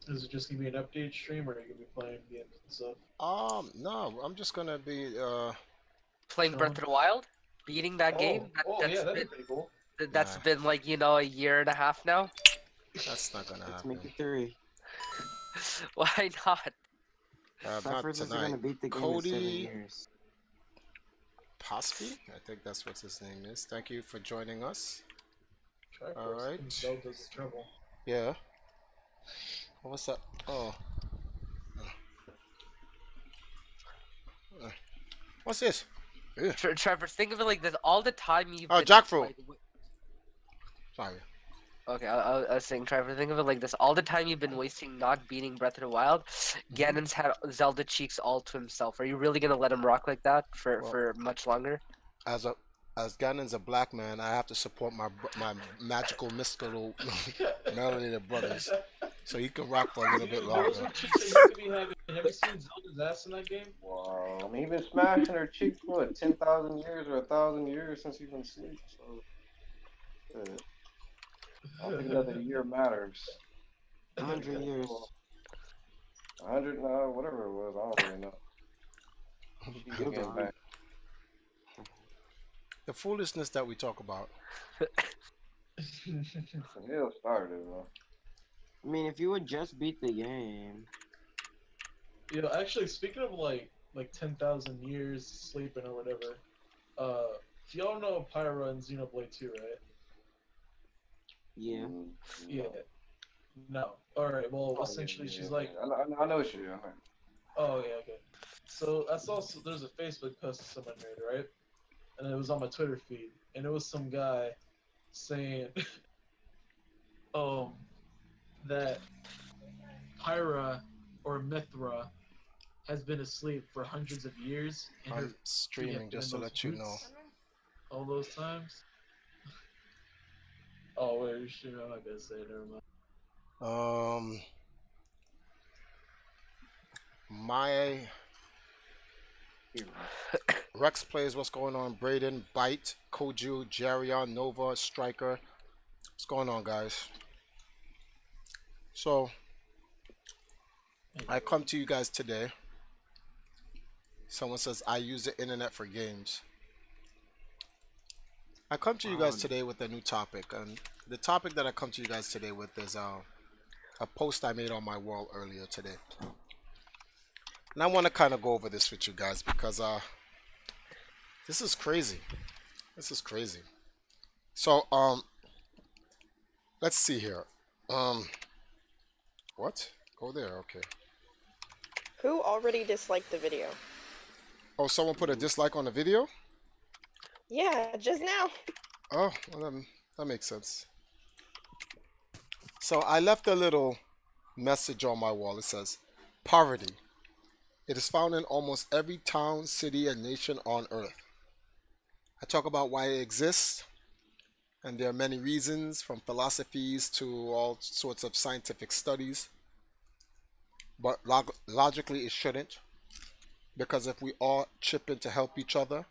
Is it just gonna be an update stream, or are you gonna be playing games and stuff? No, I'm just gonna be Playing Breath Chilling. of the Wild, beating that Oh, game. oh yeah, that'd be pretty cool. That's nah, been like a year and a half now. that's not gonna Let's make happen. it 3. Why not? Not Cyphers is tonight. gonna beat the game in 7 Cody years. Pospy, I think that's what his name is. Thank you for joining us. Try All first. right. Zelda's trouble. Yeah. What's that? Oh. What's this? Ugh. Trevor, think of it like this: all the time you've Oh, been jackfruit. like, Sorry. okay, I was saying, Trevor, think of it like this: all the time you've been wasting not beating Breath of the Wild, Ganon's had Zelda cheeks all to himself. Are you really gonna let him rock like that for much longer? As Ganon's a black man, I have to support my magical mystical melanated brothers, so he can rock for a little bit Those longer. are cheeks that you could be having. Have you seen Zelda's ass in that game? Wow. I mean, you've been smashing her cheeks for what, 10,000 years or 1,000 years since you've been asleep. So, I don't think another year matters. 100 years. 100, no, whatever it was, I don't really know. She's You'll getting be back. The foolishness that we talk about. He'll start it, bro. I mean, if you would just beat the game. You know, actually, speaking of like 10,000 years sleeping or whatever, y'all know Pyra and Xenoblade 2, right? Yeah. Mm, Yeah. no. No. All right. Well, Oh, essentially, yeah, she's yeah, like, yeah. I know what you do. oh yeah, okay. So I saw there's a Facebook post someone made, right? And it was on my Twitter feed, and it was some guy saying, that Pyra or Mithra has been asleep for hundreds of years, and her I'm streaming just to those let you know. boots all those times. Oh wait, shit, I'm not gonna say it. Never mind. My Rex plays. What's going on? Braden, Bite, Koju, Jarion, Nova, Striker. What's going on, guys? So I come to you guys today. Someone says I use the internet for games. I come to you guys today with a new topic, and the topic that I come to you guys today with is a post I made on my wall earlier today. And I want to kind of go over this with you guys because this is crazy. This is crazy. So let's see here. What? Go there. Okay. Who already disliked the video? Oh, someone put a dislike on the video? Yeah, just now. Oh, well, that makes sense. So I left a little message on my wall. It says, poverty. It is found in almost every town, city, and nation on earth. I talk about why it exists, and there are many reasons, from philosophies to all sorts of scientific studies. But logically, it shouldn't, because if we all chip in to help each other,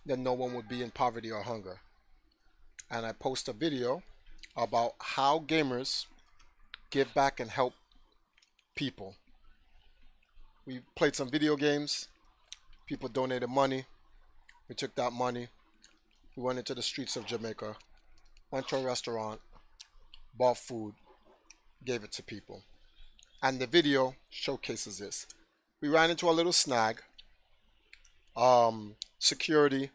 then no one would be in poverty or hunger. And I post a video about how gamers give back and help people. We played some video games. People donated money. We took that money. We went into the streets of Jamaica, went to a restaurant, bought food, gave it to people. And the video showcases this. We ran into a little snag. Security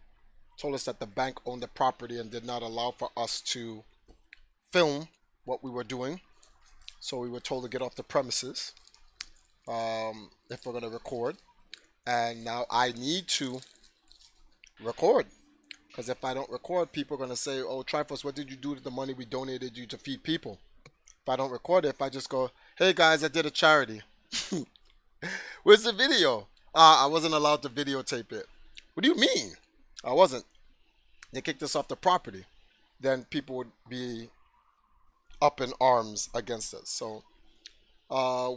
told us that the bank owned the property and did not allow for us to film what we were doing. So we were told to get off the premises if we're going to record. And now I need to record. Because if I don't record, people are going to say, oh, Triforce, what did you do to the money we donated you to feed people? If I don't record it, if I just go, hey guys, I did a charity. Where's the video? I wasn't allowed to videotape it. What do you mean? I wasn't. They kicked us off the property. Then people would be up in arms against us. So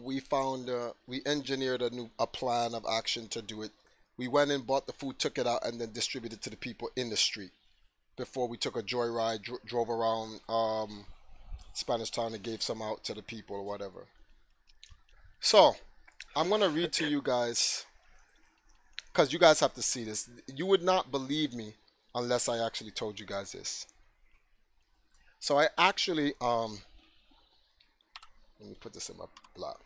we engineered a plan of action to do it. We went in, bought the food, took it out, and then distributed to the people in the street. Before we took a joyride, drove around Spanish Town and gave some out to the people or whatever. So, I'm going to read to you guys, because you guys have to see this. You would not believe me unless I actually told you guys this. So I actually, let me put this in my blog.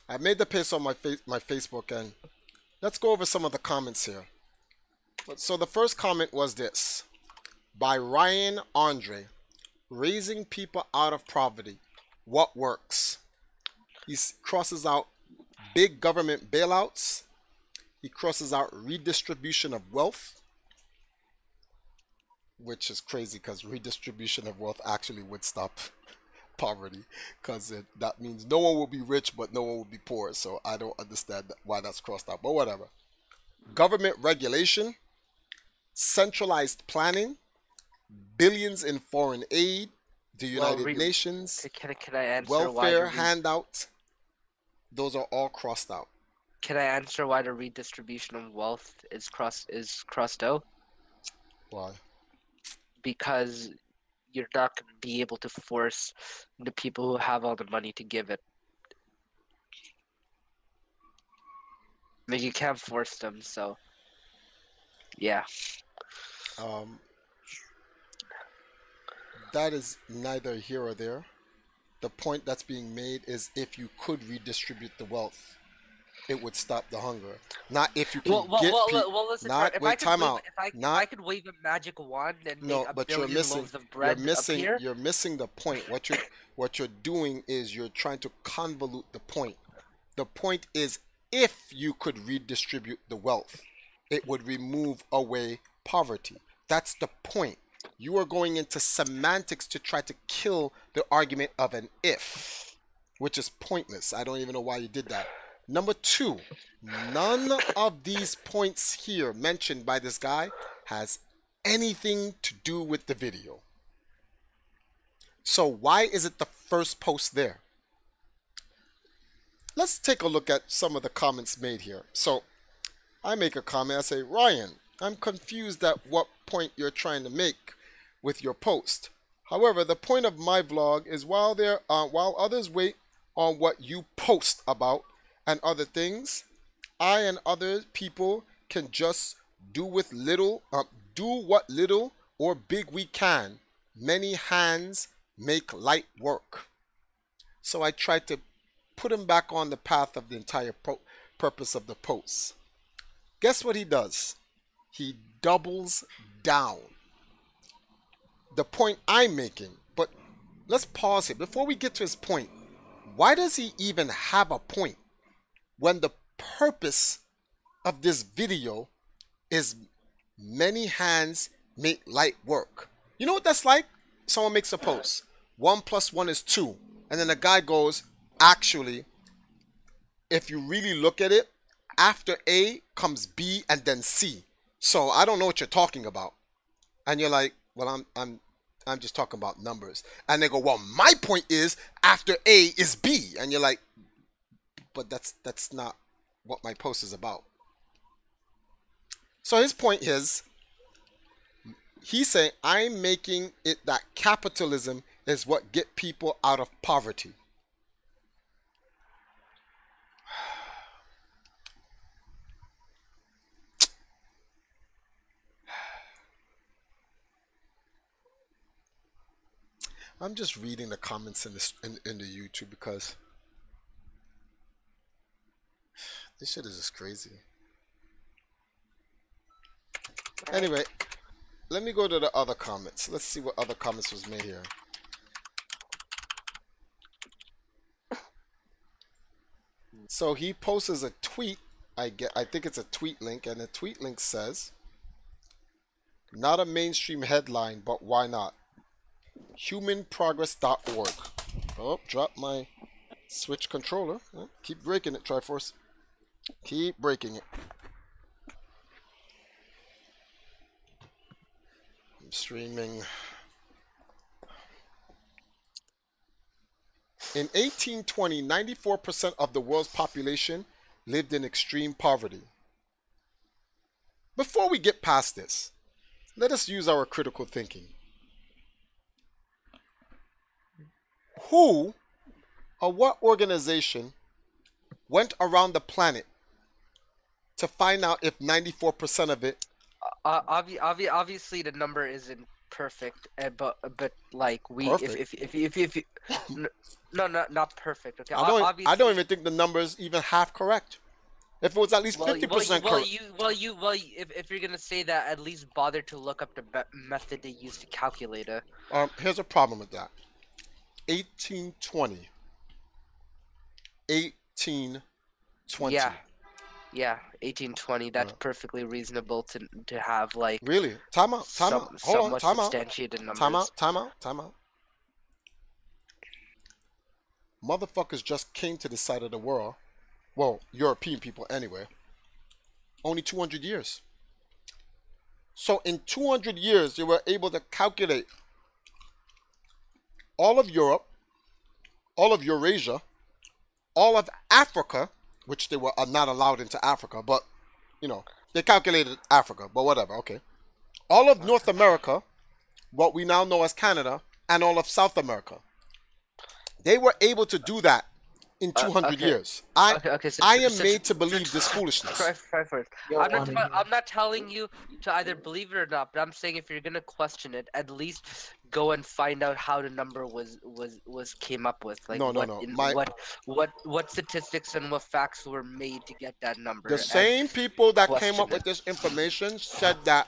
I made the post on my Facebook, and let's go over some of the comments here. So the first comment was this, by Ryan Andre, raising people out of poverty. What works? He crosses out big government bailouts. He crosses out redistribution of wealth, which is crazy because redistribution of wealth actually would stop poverty, because that means no one will be rich but no one will be poor. So I don't understand why that's crossed out, but whatever. Government regulation, centralized planning, billions in foreign aid, the United Nations, Can I answer welfare why handout. Those are all crossed out. Can I answer why the redistribution of wealth is crossed out? Why? Because you're not going to be able to force the people who have all the money to give it. Like, you can't force them, so yeah. That is neither here or there. The point that's being made is if you could redistribute the wealth, it would stop the hunger. Not if you can Listen, not, if wait, time out. If I could wave a magic wand and make a billion loaves of bread appear, you're missing the point. What you're doing is you're trying to convolute the point. The point is, if you could redistribute the wealth, it would remove away poverty. That's the point. You are going into semantics to try to kill the argument of an if, which is pointless. I don't even know why you did that. Number two, none of these points here mentioned by this guy has anything to do with the video. So why is it the first post there? Let's take a look at some of the comments made here. So I make a comment, I say, Ryan, I'm confused at what point you're trying to make with your post. However, the point of my vlog is while others wait on what you post about and other things, I and other people can just do what little or big we can. Many hands make light work. So I tried to put him back on the path of the entire purpose of the post. Guess what he does? He doubles down. The point I'm making, but let's pause here. Before we get to his point, why does he even have a point when the purpose of this video is many hands make light work? You know what that's like? Someone makes a post. 1 + 1 is 2. And then the guy goes, actually, if you really look at it, after A comes B and then C. So I don't know what you're talking about. And you're like, well, I'm just talking about numbers. And they go, well, my point is after A is B. And you're like, but that's not what my post is about. So his point is, he's saying, I'm making it that capitalism is what get people out of poverty. I'm just reading the comments in the YouTube because this shit is just crazy. Anyway, let me go to the other comments. Let's see what other comments was made here. So he posts a tweet. I think it's a tweet link, and the tweet link says, "Not a mainstream headline, but why not? Humanprogress.org." Oh, drop my Switch controller. Oh, keep breaking it, Triforce. Keep breaking it. I'm streaming. In 1820, 94% of the world's population lived in extreme poverty. Before we get past this, let us use our critical thinking. Who or what organization went around the planet to find out if 94% of it. Obviously, the number isn't perfect, but like Perfect? if no, not perfect. Okay, I don't even think the number is even half correct. If it was at least 50% correct. If you're gonna say that, at least bother to look up the method they use to calculate it. Here's a problem with that. 1820. 1820. Yeah, 1820. That's perfectly reasonable to have like. Really? Time out. Hold on. Time out. Substantiated numbers. Time out. Motherfuckers just came to this side of the world. Well, European people anyway. Only 200 years. So in 200 years, they were able to calculate all of Europe, all of Eurasia, all of Africa, which they were not allowed into Africa, but, you know, they calculated Africa, but whatever, okay. All of North America, what we now know as Canada, and all of South America. They were able to do that in 200 years. I am made to believe this foolishness. Try first. I'm not telling you to either believe it or not, but I'm saying if you're gonna question it, at least go and find out how the number was came up with. Like what statistics and what facts were made to get that number. The same people that came up with this information said that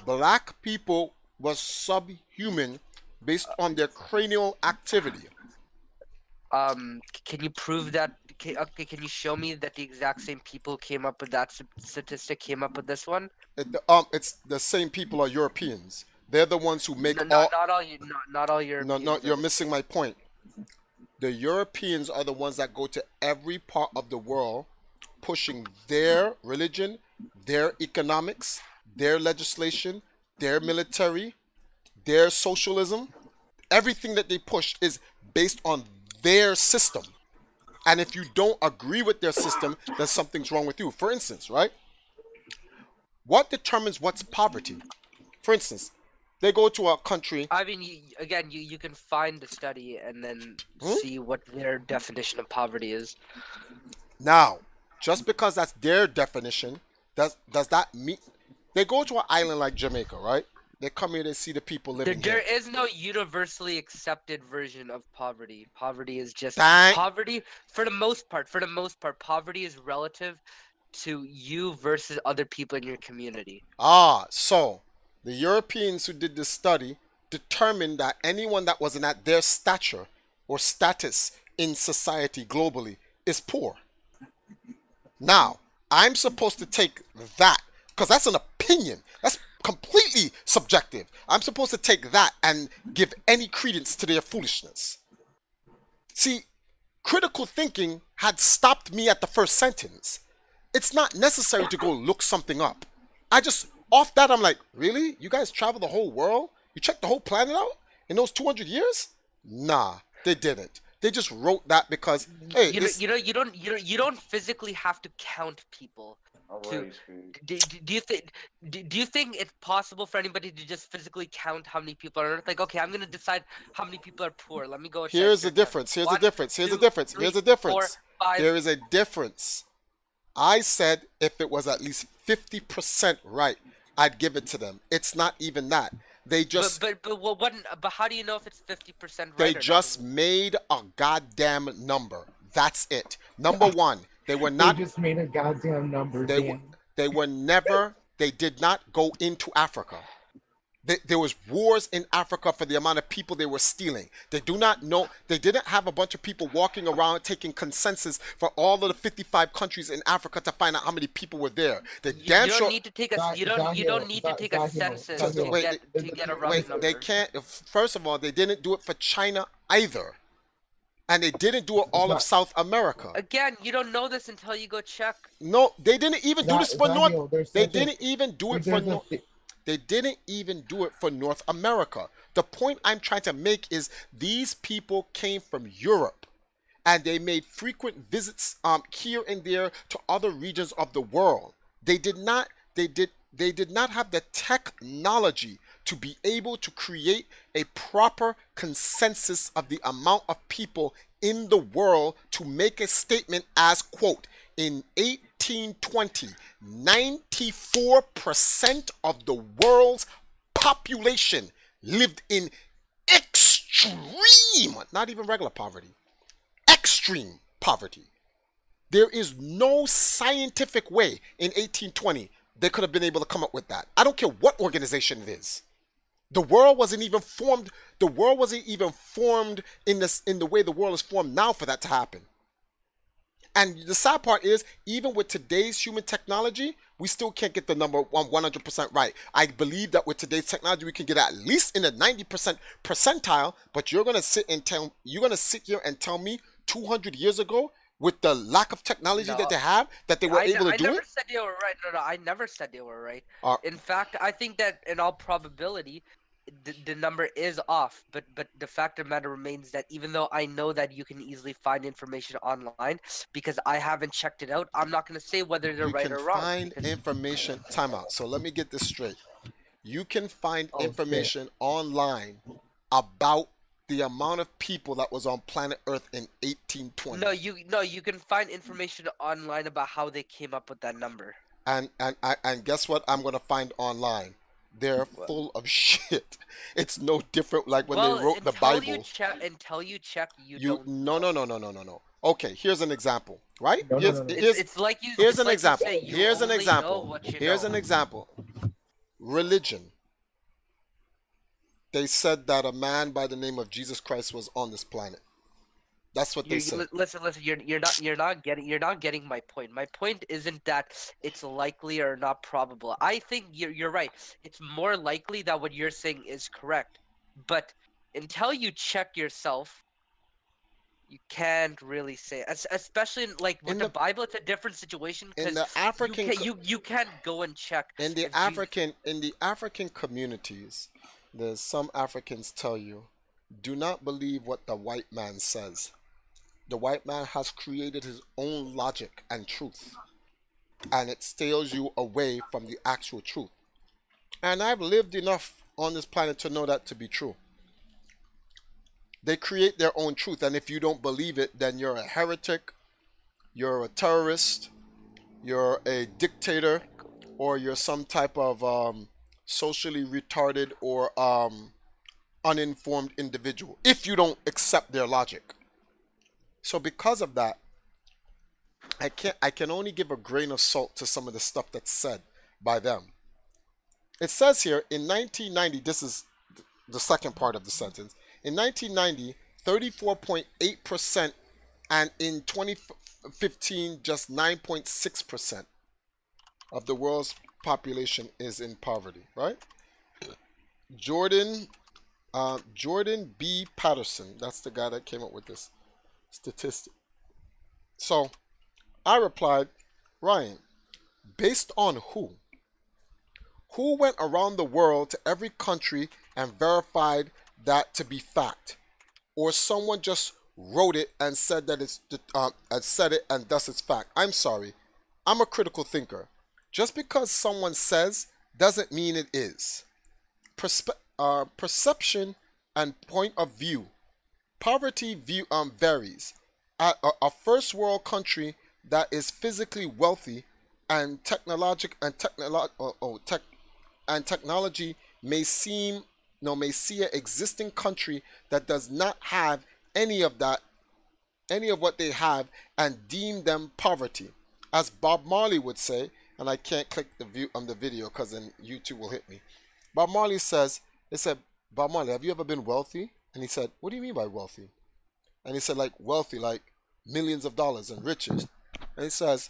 black people was subhuman based on their cranial activity. Can you prove that? Can you show me that the exact same people came up with that statistic? Came up with this one? It's the same people are Europeans. They're the ones who make not all Europeans. No, you're missing my point. The Europeans are the ones that go to every part of the world, pushing their religion, their economics, their legislation, their military, their socialism. Everything that they push is based on their system. And if you don't agree with their system, then something's wrong with you. For instance, right? What determines what's poverty? For instance, they go to a country. I mean, you can find the study and then see what their definition of poverty is. Now, just because that's their definition, does that mean they go to an island like Jamaica, right? They come here, they see the people living there here. is no universally accepted version of poverty. Poverty is just poverty for the most part. Poverty is relative to you versus other people in your community. So the Europeans who did this study determined that anyone that wasn't at their stature or status in society globally is poor. Now, I'm supposed to take that, because that's an opinion. That's completely subjective. I'm supposed to take that and give any credence to their foolishness. See, critical thinking had stopped me at the first sentence. It's not necessary to go look something up. Off that, I'm like, really? You guys travel the whole world? You checked the whole planet out in those 200 years? Nah, they didn't. They just wrote that because, hey, you don't physically have to count people. Do you think it's possible for anybody to just physically count how many people are on Earth? Like, okay, I'm gonna decide how many people are poor. Let me go. Here's the difference. Here's the difference. Here's the difference. Here's the difference. There is a difference. I said if it was at least 50% right, I'd give it to them. It's not even that. They just. But how do you know if it's 50% right? They just made a goddamn number. That's it. Number one. They were not. They just made a goddamn number. They were never. They did not go into Africa. There was wars in Africa for the amount of people they were stealing. They do not know. They didn't have a bunch of people walking around taking consensus for all of the 55 countries in Africa to find out how many people were there. You don't need to take a census to get a rough number. They can't. First of all, they didn't do it for China either. And they didn't do it all of South America. Again, you don't know this until you go check. No, they didn't even do this for North. They didn't even do it for North. They didn't even do it for North America. The point I'm trying to make is these people came from Europe, and they made frequent visits here and there to other regions of the world. They did not have the technology to be able to create a proper consensus of the amount of people in the world to make a statement as, quote, in 1820, 94% of the world's population lived in extreme, not even regular poverty, extreme poverty. There is no scientific way in 1820 they could have been able to come up with that. I don't care what organization it is. The world wasn't even formed. The world wasn't even formed in the way the world is formed now for that to happen. And the sad part is, even with today's human technology, we still can't get the number 100% right. I believe that with today's technology, we can get at least in the 90% percentile. But you're gonna sit here and tell me 200 years ago, with the lack of technology that they have, that they were able to do it? I never said they were right. No, I never said they were right. In fact, I think that in all probability, the number is off. But the fact of the matter remains that even though I know that you can easily find information online, because I haven't checked it out, I'm not going to say whether they're right or wrong. You can find information. Time out. So let me get this straight. You can find information online about the amount of people that was on planet Earth in 1820. You can find information online about how they came up with that number. And guess what? I'm gonna find online. They're full of shit. It's no different like when they wrote the Bible. Until you check, you don't. No. Okay, here's an example. Right? It's like you. Here's an example. Here's an example. Here's an example. Religion. They said that a man by the name of Jesus Christ was on this planet. That's what they said. Listen. You're not getting my point. My point isn't that it's likely or not probable. I think you're right. It's more likely that what you're saying is correct. But until you check yourself, you can't really say. Especially with the Bible, it's a different situation because you can't go and check. In the African communities, there's some Africans tell you, do not believe what the white man says. The white man has created his own logic and truth, and it steals you away from the actual truth. And I've lived enough on this planet to know that to be true. They create their own truth, and if you don't believe it, then you're a heretic, you're a terrorist, you're a dictator, or you're some type of socially retarded or uninformed individual if you don't accept their logic. So because of that, I can only give a grain of salt to some of the stuff that's said by them. It says here in 1990, this is the second part of the sentence. In 1990, 34.8%, and in 2015, just 9.6% of the world's population is in poverty, right? Jordan B. Patterson, that's the guy that came up with this statistic. So I replied, Ryan, based on who? Who went around the world to every country and verified that to be fact? Or someone just wrote it and said that it's and thus it's fact? I'm sorry. I'm a critical thinker. Just because someone says doesn't mean it is. Perception and point of view. Poverty varies. A first world country that is physically wealthy and technology may see an existing country that does not have any of what they have and deem them poverty. As Bob Marley would say, and I can't click the view on the video because then YouTube will hit me. Bob Marley says, they said, Bob Marley, have you ever been wealthy? And he said, what do you mean by wealthy? And he said, like wealthy, like millions of dollars and riches. And he says,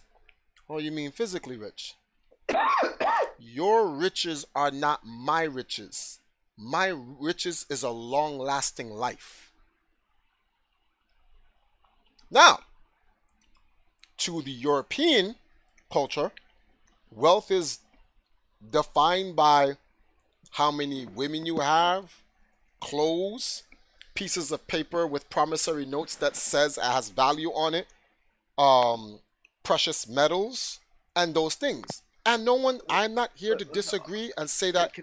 oh, you mean physically rich? Your riches are not my riches. My riches is a long-lasting life. Now, to the European culture, wealth is defined by how many women you have, clothes, pieces of paper with promissory notes that says it has value on it, precious metals, and those things. And no one, I'm not here to disagree and say that.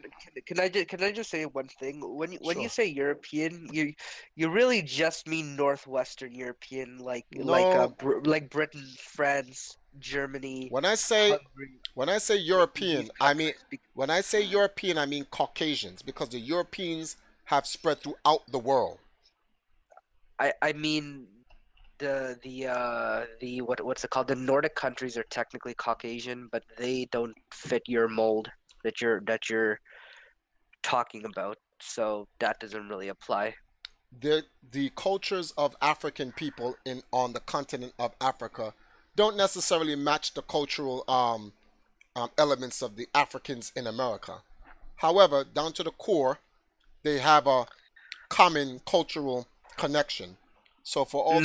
Can I just say one thing? When Sure. you say European, you really just mean Northwestern European, like No. like Britain, France, Germany. When I say European, I mean Caucasians, because the Europeans have spread throughout the world. I mean what's it called? The Nordic countries are technically Caucasian, but they don't fit your mold that you're talking about. So that doesn't really apply. The cultures of African people on the continent of Africa don't necessarily match the cultural elements of the Africans in America. However, down to the core, they have a common cultural connection. So for all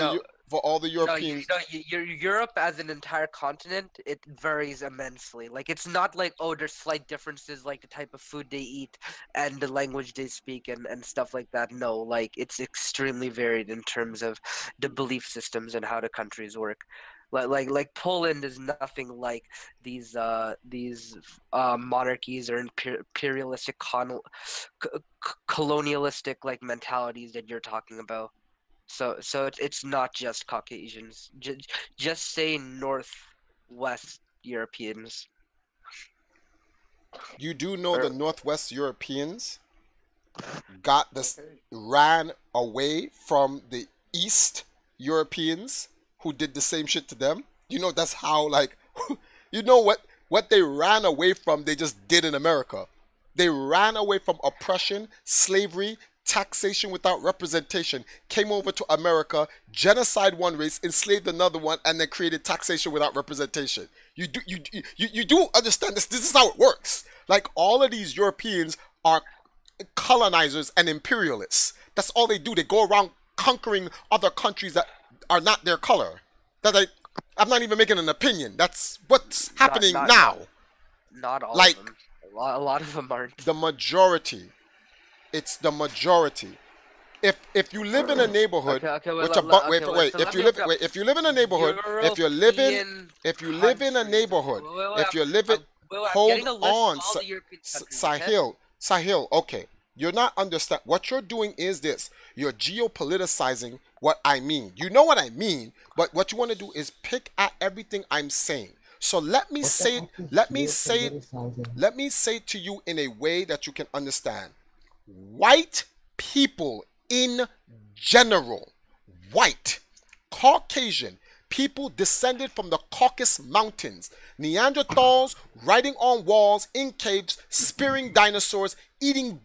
the Europeans, Europe as an entire continent, it varies immensely. Like, it's not like, oh, there's slight differences, like the type of food they eat and the language they speak and stuff like that. No, like, it's extremely varied in terms of the belief systems and how the countries work. Like Poland is nothing like these monarchies or imperialistic colonialistic like mentalities that you're talking about. So it's not just Caucasians. Just say Northwest Europeans. You do know the Northwest Europeans ran away from the East Europeans who did the same shit to them. You know, that's how, like, you know what they ran away from, they just did in America. They ran away from oppression, slavery, taxation without representation, came over to America, genocide one race, enslaved another one, and then created taxation without representation. You do understand this. This is how it works. Like, all of these Europeans are colonizers and imperialists. That's all they do. They go around conquering other countries that are not their color. I'm not even making an opinion. That's what's happening now. Not all of them. A lot of them aren't. The majority. It's the majority. If you live in a neighborhood, if you live in a neighborhood, hold on, Sahil, okay. You're not understand. What you're doing is this. You're geopoliticizing what I mean. You know what I mean, but what you want to do is pick at everything I'm saying. So let me say to you in a way that you can understand. White people in general, white, Caucasian, people descended from the Caucasus Mountains, Neanderthals riding on walls in caves, spearing dinosaurs, eating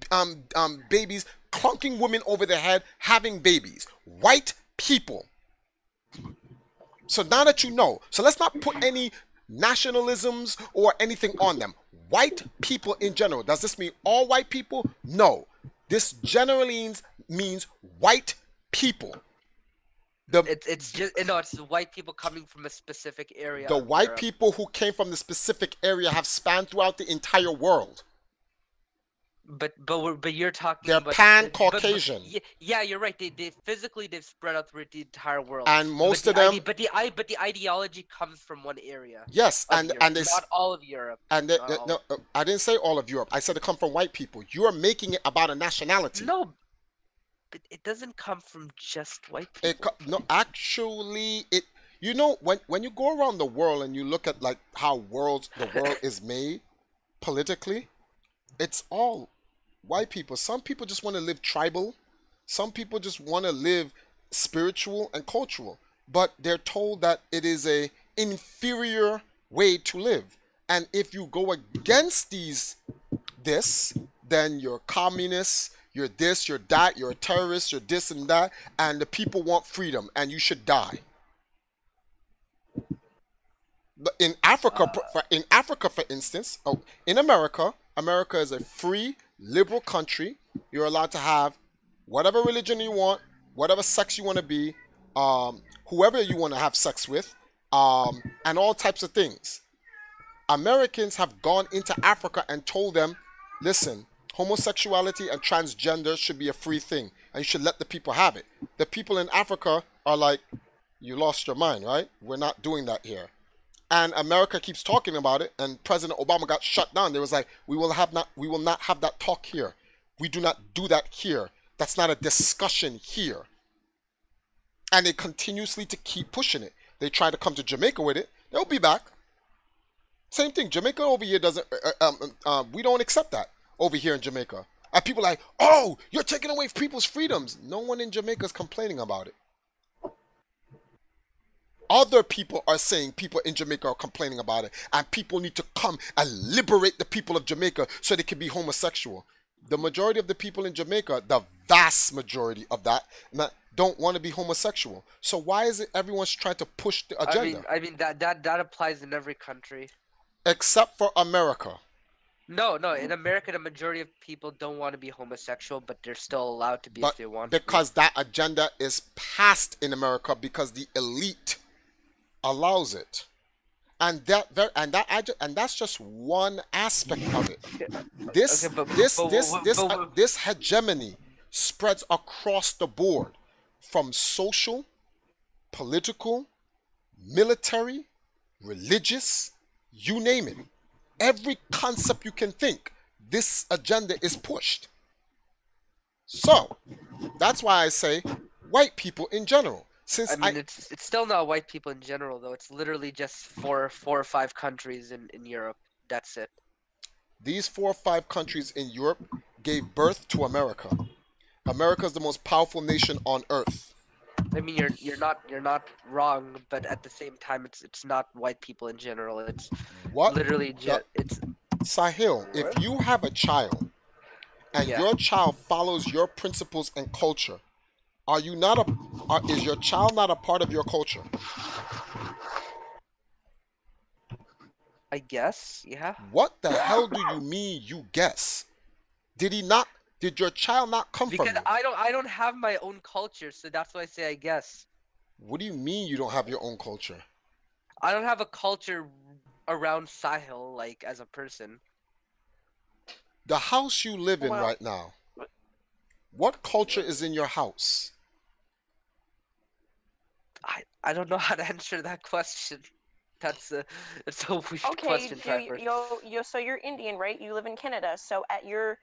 babies, clunking women over the head, having babies. White people. So now that you know, so let's not put any nationalisms or anything on them. White people in general. Does this mean all white people? No. This generally means white people. It's white people coming from a specific area. The white people who came from the specific area have spanned throughout the entire world. But you're talking they're about pan-Caucasian. Yeah, you're right. They've spread out through the entire world. And most of them. But the ideology comes from one area. Yes, and they not all of Europe. And no, I didn't say all of Europe. I said it come from white people. You're making it about a nationality. No, but it doesn't come from just white people. No, actually, it. You know, when you go around the world and you look at like how the world is made politically, it's all white people. Some people just want to live tribal. Some people just want to live spiritual and cultural. But they're told that it is a inferior way to live. And if you go against this, then you're communists, you're this, you're that, you're a terrorist, you're this and that, and the people want freedom and you should die. But in Africa, for instance, in America is a free, liberal country. You're allowed to have whatever religion you want, whatever sex you want to be, whoever you want to have sex with, and all types of things. Americans have gone into Africa and told them, listen, homosexuality and transgender should be a free thing, and you should let the people have it. The people in Africa are like, you lost your mind, right? We're not doing that here. and America keeps talking about it, and President Obama got shut down. They was like, we will not have that talk here. We do not do that here. That's not a discussion here. And they continuously to keep pushing it. They try to come to Jamaica with it. They'll be back. Same thing. Jamaica over here doesn't. We don't accept that over here in Jamaica. And people are like, oh, you're taking away people's freedoms. No one in Jamaica is complaining about it. Other people are saying people in Jamaica are complaining about it, and people need to come and liberate the people of Jamaica so they can be homosexual. The majority of the people in Jamaica, the vast majority of that, don't want to be homosexual. So why is it everyone's trying to push the agenda? I mean that applies in every country, except for America. No, in America, the majority of people don't want to be homosexual, but they're still allowed to be if they want to. Because that agenda is passed in America because the elite allows it, and that's just one aspect of it. This hegemony spreads across the board, from social, political, military, religious, you name it. Every concept you can think, this agenda is pushed. So that's why I say white people in general. Since it's still not white people in general, though. It's literally just four or five countries in Europe. That's it. These 4 or 5 countries in Europe gave birth to America. America is the most powerful nation on earth. I mean, you're not wrong, but at the same time, it's not white people in general. It's literally it's Sahil. If you have a child and your child follows your principles and culture, is your child not a part of your culture? I guess, yeah. What the hell do you mean you guess? Did your child not come from you? Because I don't have my own culture, so that's why I say I guess. What do you mean you don't have your own culture? I don't have a culture around Sahil, like, as a person. The house you live in right now, what culture is in your house? I don't know how to answer that question. It's a weird question. So you're Indian, right? You live in Canada. So at your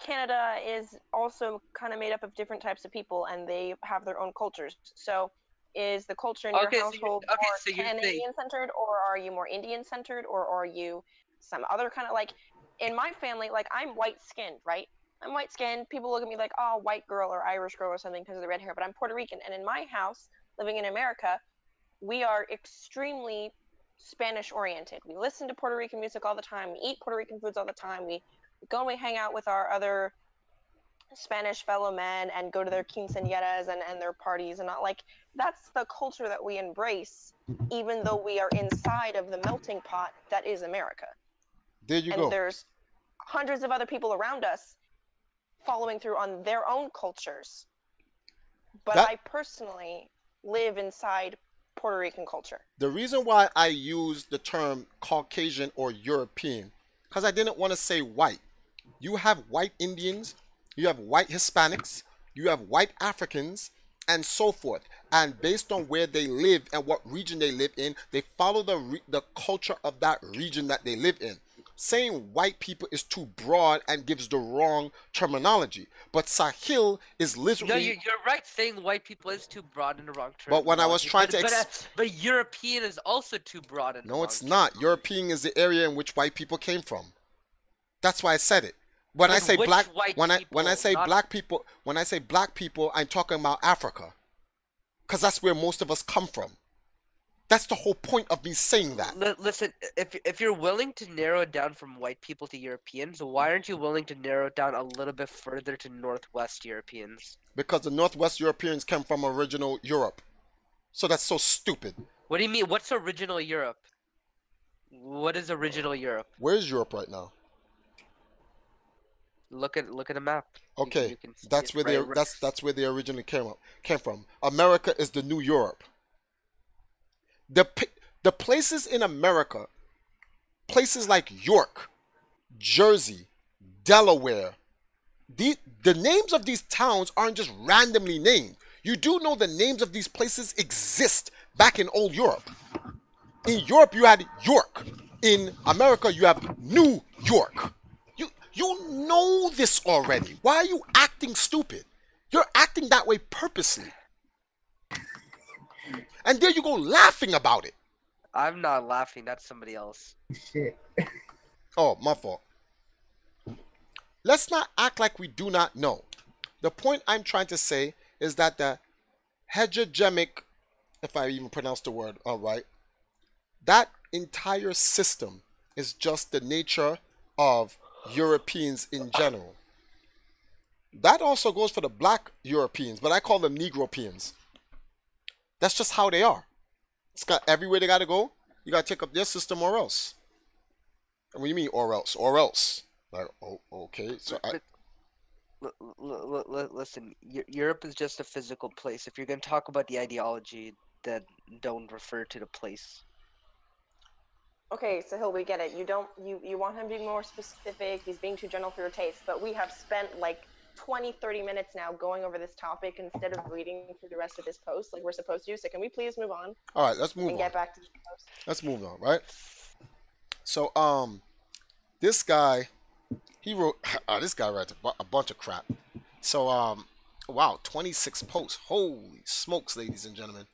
Canada is also kind of made up of different types of people, and they have their own cultures. So is the culture in your household more Canadian-centered, or are you more Indian-centered, or are you some other kind of, like, in my family, like, I'm white-skinned, right? I'm white-skinned. People look at me like, oh, white girl or Irish girl or something because of the red hair, but I'm Puerto Rican. And in my house, living in America, we are extremely Spanish-oriented. We listen to Puerto Rican music all the time. We eat Puerto Rican foods all the time. We go and we hang out with our other Spanish fellow men and go to their quinceañeras and their parties and not, like, that's the culture that we embrace, even though we are inside of the melting pot that is America. There you go. And there's hundreds of other people around us following through on their own cultures. But I personally live inside Puerto Rican culture. The reason why I use the term Caucasian or European, because I didn't want to say white. You have white Indians, you have white Hispanics, you have white Africans, and so forth. And based on where they live and what region they live in, they follow the culture of that region that they live in. Saying white people is too broad and gives the wrong terminology. But Sahil is literally... No, you're right saying white people is too broad and the wrong terminology. But when I was trying but European is also too broad and No, it's not. European is the area in which white people came from. That's why I said it. When I say black people, I'm talking about Africa. Because that's where most of us come from. That's the whole point of me saying that. Listen, if you're willing to narrow it down from white people to Europeans, why aren't you willing to narrow it down a little bit further to Northwest Europeans? Because the Northwest Europeans came from original Europe. So that's so stupid. What do you mean? What's original Europe? What is original Europe? Where's Europe right now? Look at a map. Okay, that's where they originally came from. America is the new Europe. The places in America, places like York, Jersey, Delaware, the names of these towns aren't just randomly named. You do know the names of these places exist back in old Europe. In Europe, you had York. In America, you have New York. You know this already. Why are you acting stupid? You're acting that way purposely. And there you go laughing about it. I'm not laughing. That's somebody else. Shit. Oh, my fault. Let's not act like we do not know. The point I'm trying to say is that the hegemonic, if I even pronounce the word all right, that entire system is just the nature of Europeans in general. That also goes for the black Europeans, but I call them Negropeans. That's just how they are. It's got everywhere they got to go. You got to take up their system or else. What do you mean or else? Or else. Like, oh, okay. So listen, Europe is just a physical place. If you're going to talk about the ideology, then don't refer to the place. Okay, Sahil, we get it. You want him to be more specific. He's being too general for your taste. But we have spent like 20-30 minutes now going over this topic instead of reading through the rest of his post like we're supposed to. So can we please move on? All right, let's move on. And get back to the post. Let's move on, right? So this guy, he wrote. This guy wrote a bunch of crap. So wow, 26 posts. Holy smokes, ladies and gentlemen.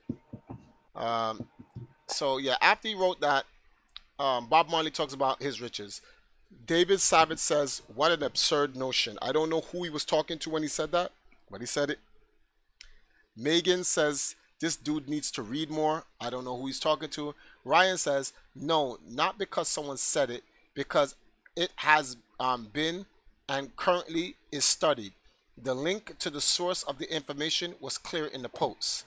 So yeah, after he wrote that. Bob Marley talks about his riches. David Savage says, what an absurd notion. I don't know who he was talking to when he said that, but he said it. Megan says, this dude needs to read more. I don't know who he's talking to. Ryan says, no, not because someone said it, because it has been and currently is studied. The link to the source of the information was clear in the post.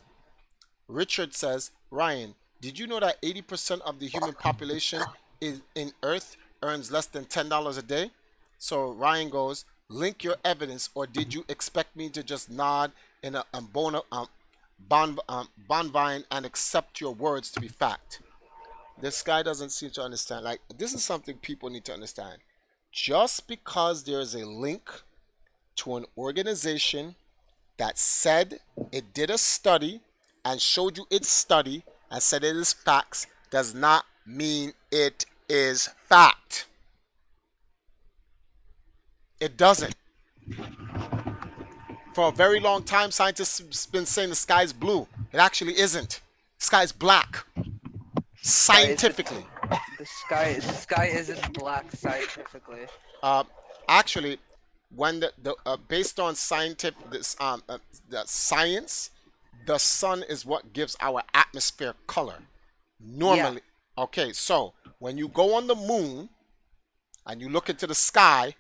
Richard says, Ryan, did you know that 80% of the human population in Earth earns less than $10 a day? So Ryan goes, link your evidence, or did you expect me to just nod in a bonvine and accept your words to be fact? This guy doesn't seem to understand. Like, this is something people need to understand. Just because there is a link to an organization that said it did a study and showed you its study and said it is facts does not mean it is fact. It doesn't. For a very long time, scientists have been saying the sky is blue. It actually isn't. The sky is black. Scientifically. The sky isn't black scientifically. Actually, when based on scientific the science, the sun is what gives our atmosphere color. Normally, yeah. Okay, so when you go on the moon and you look into the sky,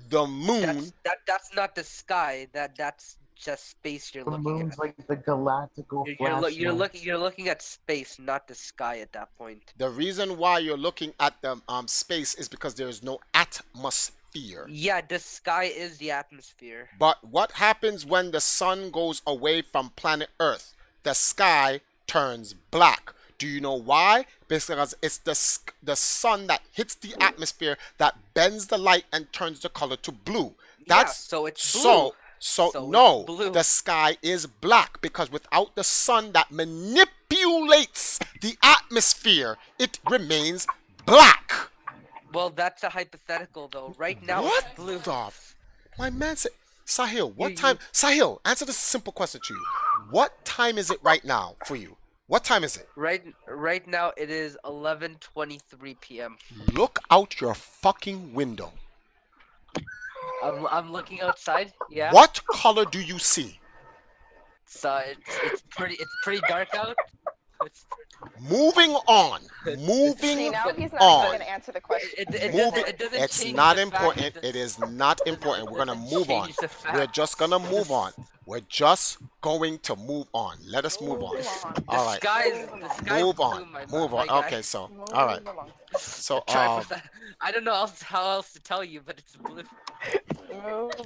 the moon. That's not the sky. That's just space you're looking at. The moon's like the galactical flash. You're looking at space, not the sky at that point. The reason why you're looking at the space is because there is no atmosphere. Yeah, the sky is the atmosphere. But what happens when the sun goes away from planet Earth? The sky turns black. Do you know why? Because it's the sun that hits the atmosphere that bends the light and turns the color to blue. That's so it's blue. So no, the sky is black because without the sun that manipulates the atmosphere, it remains black. Well, that's a hypothetical, though. Right now, what it's blue. My man said, Sahil, what time? Sahil, answer this simple question to you. What time is it right now for you? What time is it? Right now, it is 11:23 p.m. Look out your fucking window. I'm looking outside. Yeah. What color do you see? So it's pretty dark out. Moving on. Moving now he's not on. going to answer the question. It's not important. It is not important. We're going to move on. We're just going to move on. We're just going to move on. Let us move on. All right. Move on. Move on. Okay, so, all right. So, I don't know how else to tell you, but it's blue.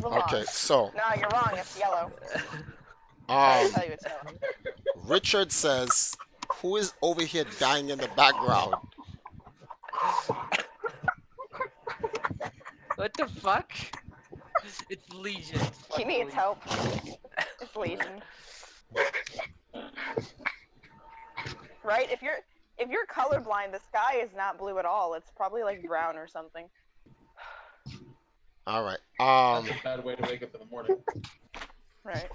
Okay, so. No, you're wrong. It's yellow. I'll tell you it's yellow. Richard says, who is over here dying in the background? What the fuck? It's Legion. He needs help. It's Legion. Right? If if you're colorblind, the sky is not blue at all. It's probably like brown or something. All right. That's a bad way to wake up in the morning. Right.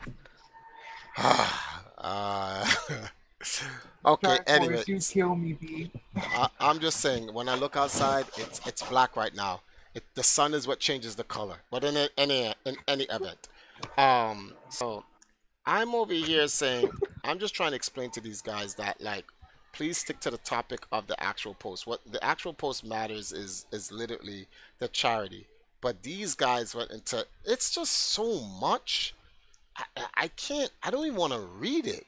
Okay. Anyway, you kill me, B. I'm just saying. When I look outside, it's black right now. The sun is what changes the color. But in any event, so I'm over here saying I'm just trying to explain to these guys that like, please stick to the topic of the actual post. What the actual post matters is literally the charity. But these guys went into it's just so much. I can't. I don't even want to read it.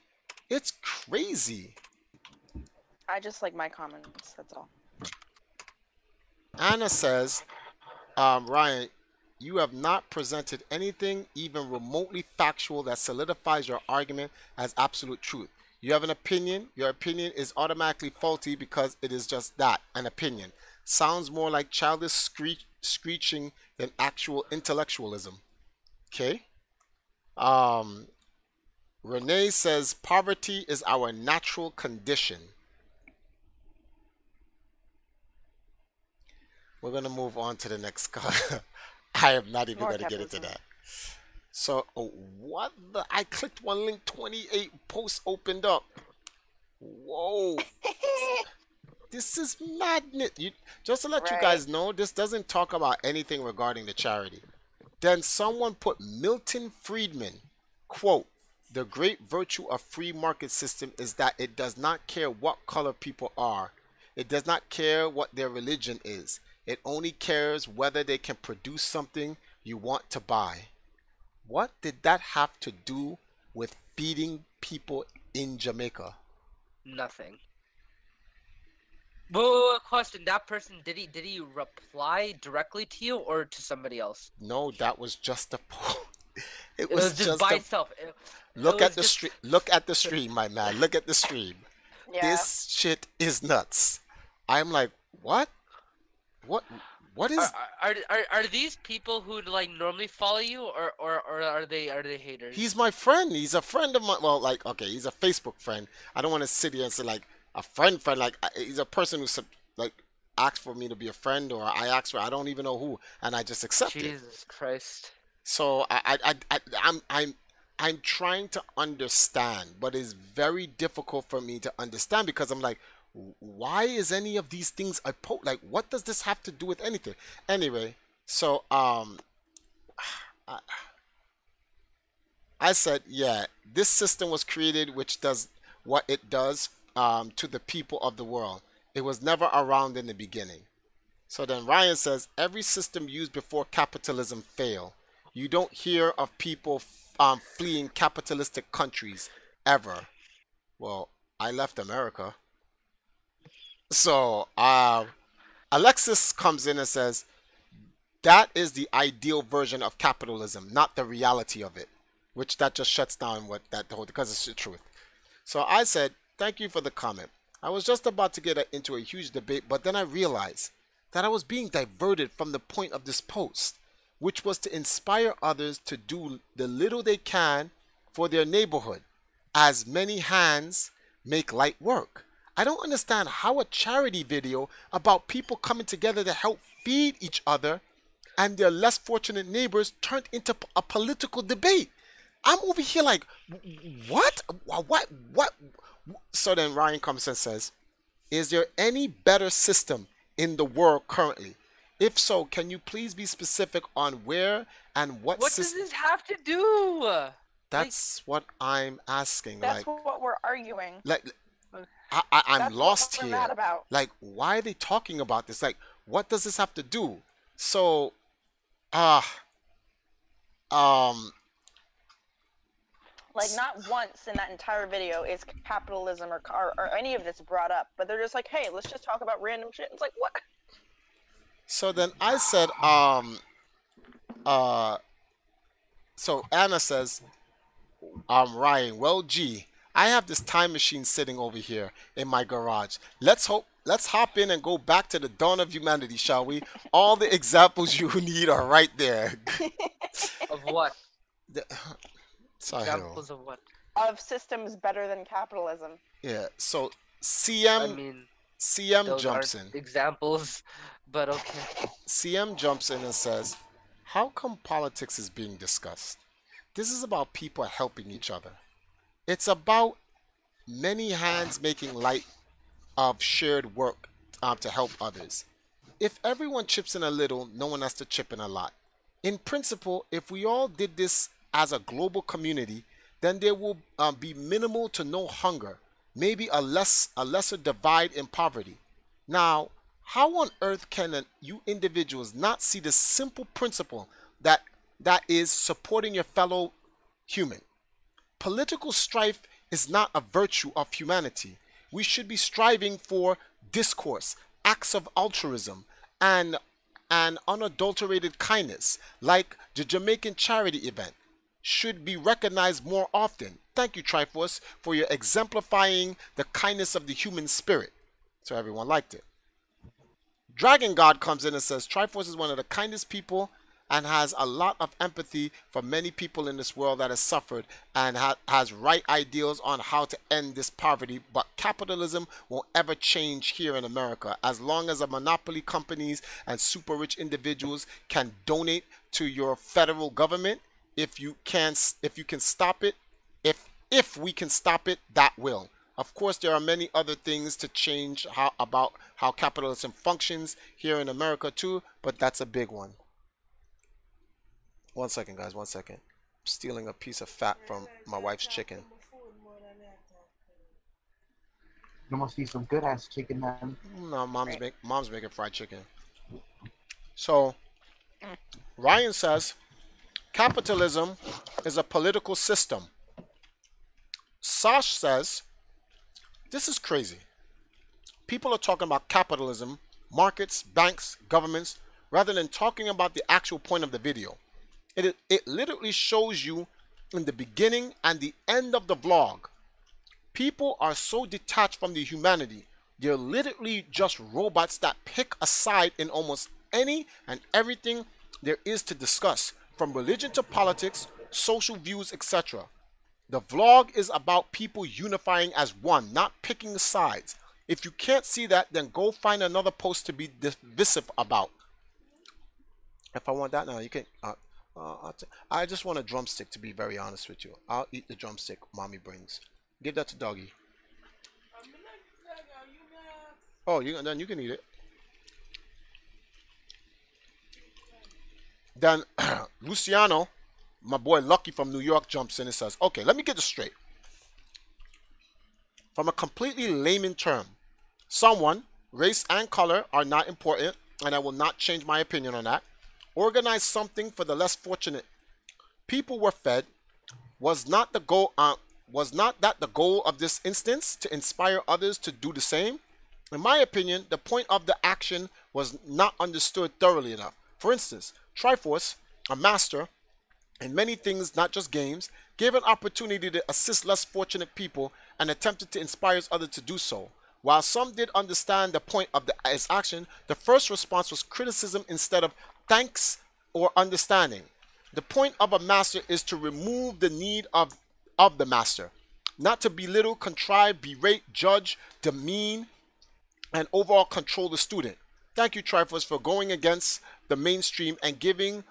It's crazy. I just like my comments. That's all. Anna says, Ryan, you have not presented anything even remotely factual that solidifies your argument as absolute truth. You have an opinion. Your opinion is automatically faulty because it is just that, an opinion. Sounds more like childish screeching than actual intellectualism. Okay. Renee says poverty is our natural condition. We're going to move on to the next card. I am not even going to get into that. So, what the? I clicked one link, 28 posts opened up. Whoa. This is madness. Just to let you guys know, this doesn't talk about anything regarding the charity. Then someone put Milton Friedman, quote, the great virtue of free market system is that it does not care what color people are. It does not care what their religion is. It only cares whether they can produce something you want to buy. What did that have to do with feeding people in Jamaica? Nothing. Well, question. That person, did he reply directly to you or to somebody else? No, that was just a post. It was just by itself. Look at the stream. Look at the stream, my man. Look at the stream. Yeah. This shit is nuts. I'm like, what? What is? Are these people who like normally follow you, or are they haters? He's my friend. He's a friend of mine. Well, like, okay, he's a Facebook friend. I don't want to sit here and say like a friend. Like, he's a person who like asked for me to be a friend, or I asked for I don't even know who, and I just accepted. Jesus Christ. So I'm trying to understand, but it's very difficult for me to understand because I'm like, why is any of these things a post? Like, what does this have to do with anything? Anyway, so I said, yeah, this system was created which does what it does to the people of the world. It was never around in the beginning. So then Ryan says, every system used before capitalism failed. You don't hear of people fleeing capitalistic countries ever. Well, I left America. So Alexis comes in and says, that is the ideal version of capitalism, not the reality of it. Which that just shuts down what that whole, because it's the truth. So I said, thank you for the comment. I was just about to get into a huge debate, but then I realized that I was being diverted from the point of this post, which was to inspire others to do the little they can for their neighborhood, as many hands make light work. I don't understand how a charity video about people coming together to help feed each other and their less fortunate neighbors turned into a political debate. I'm over here like, what? What? So then Ryan comes and says, is there any better system in the world currently? If so, can you please be specific on where and what does this have to do? That's what I'm asking. That's like, what we're arguing. Like, I'm lost here. Mad about. Like, why are they talking about this? Like, what does this have to do? So, like, not once in that entire video is capitalism or any of this brought up, but they're just like, hey, let's just talk about random shit. It's like, what? So then I said, so Anna says, Ryan, well, gee, I have this time machine sitting over here in my garage. Let's hop in and go back to the dawn of humanity, shall we? All the examples you need are right there. Of what? Sorry, examples of what? Of systems better than capitalism. Yeah, so CM jumps in. Examples, but okay. CM jumps in and says, how come politics is being discussed? This is about people helping each other. It's about many hands making light of shared work to help others. If everyone chips in a little, no one has to chip in a lot. In principle, if we all did this as a global community, then there will be minimal to no hunger, maybe a lesser divide in poverty. Now, how on earth can you individuals not see the simple principle that is supporting your fellow human? Political strife is not a virtue of humanity. We should be striving for discourse, acts of altruism, and unadulterated kindness, like the Jamaican charity event, should be recognized more often. Thank you, Triforce, for your exemplifying the kindness of the human spirit. So everyone liked it. Dragon God comes in and says, Triforce is one of the kindest people and has a lot of empathy for many people in this world that has suffered and has right ideals on how to end this poverty, but capitalism won't ever change here in America. As long as monopoly companies and super rich individuals can donate to your federal government, if we can stop it, if we can stop it, that will. Of course, there are many other things to change about how capitalism functions here in America too, but that's a big one. 1 second, guys, 1 second. I'm stealing a piece of fat from my wife's chicken. You must be some good ass chicken, man. No, mom's making fried chicken. So, Ryan says, capitalism is a political system. Sash says, this is crazy. People are talking about capitalism, markets, banks, governments, rather than talking about the actual point of the video. It literally shows you in the beginning and the end of the vlog. People are so detached from the humanity. They're literally just robots that pick a side in almost any and everything there is to discuss, from religion to politics, social views, etc. The vlog is about people unifying as one, not picking sides. If you can't see that, then go find another post to be divisive about. If I want that now, you can... I just want a drumstick, to be very honest with you. I'll eat the drumstick mommy brings. Give that to doggy. Oh, then you can eat it. Then Luciano, my boy Lucky from New York, jumps in and says, okay, let me get this straight. From a completely layman term, someone, race and color are not important, and I will not change my opinion on that. Organize something for the less fortunate. People were fed. Was not that the goal of this instance, to inspire others to do the same? In my opinion, the point of the action was not understood thoroughly enough. For instance, Triforce, a master in many things, not just games, gave an opportunity to assist less fortunate people and attempted to inspire others to do so. While some did understand the point of his action, the first response was criticism instead of thanks or understanding. The point of a master is to remove the need of the master, not to belittle, contrive, berate, judge, demean, and overall control the student. Thank you, Triforce, for going against the mainstream and giving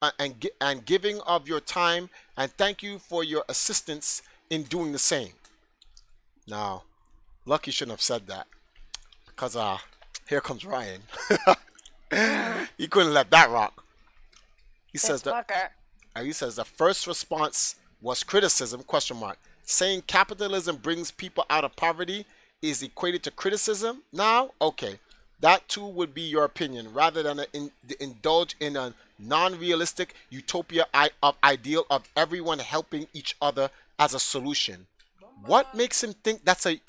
of your time, and thank you for your assistance in doing the same. Now, Lucky shouldn't have said that, because here comes Ryan. He couldn't let that rock. He says the first response was criticism, ? Saying capitalism brings people out of poverty is equated to criticism now? Okay, that too would be your opinion, rather than indulge in a non-realistic utopia ideal of everyone helping each other as a solution. What makes him think that's a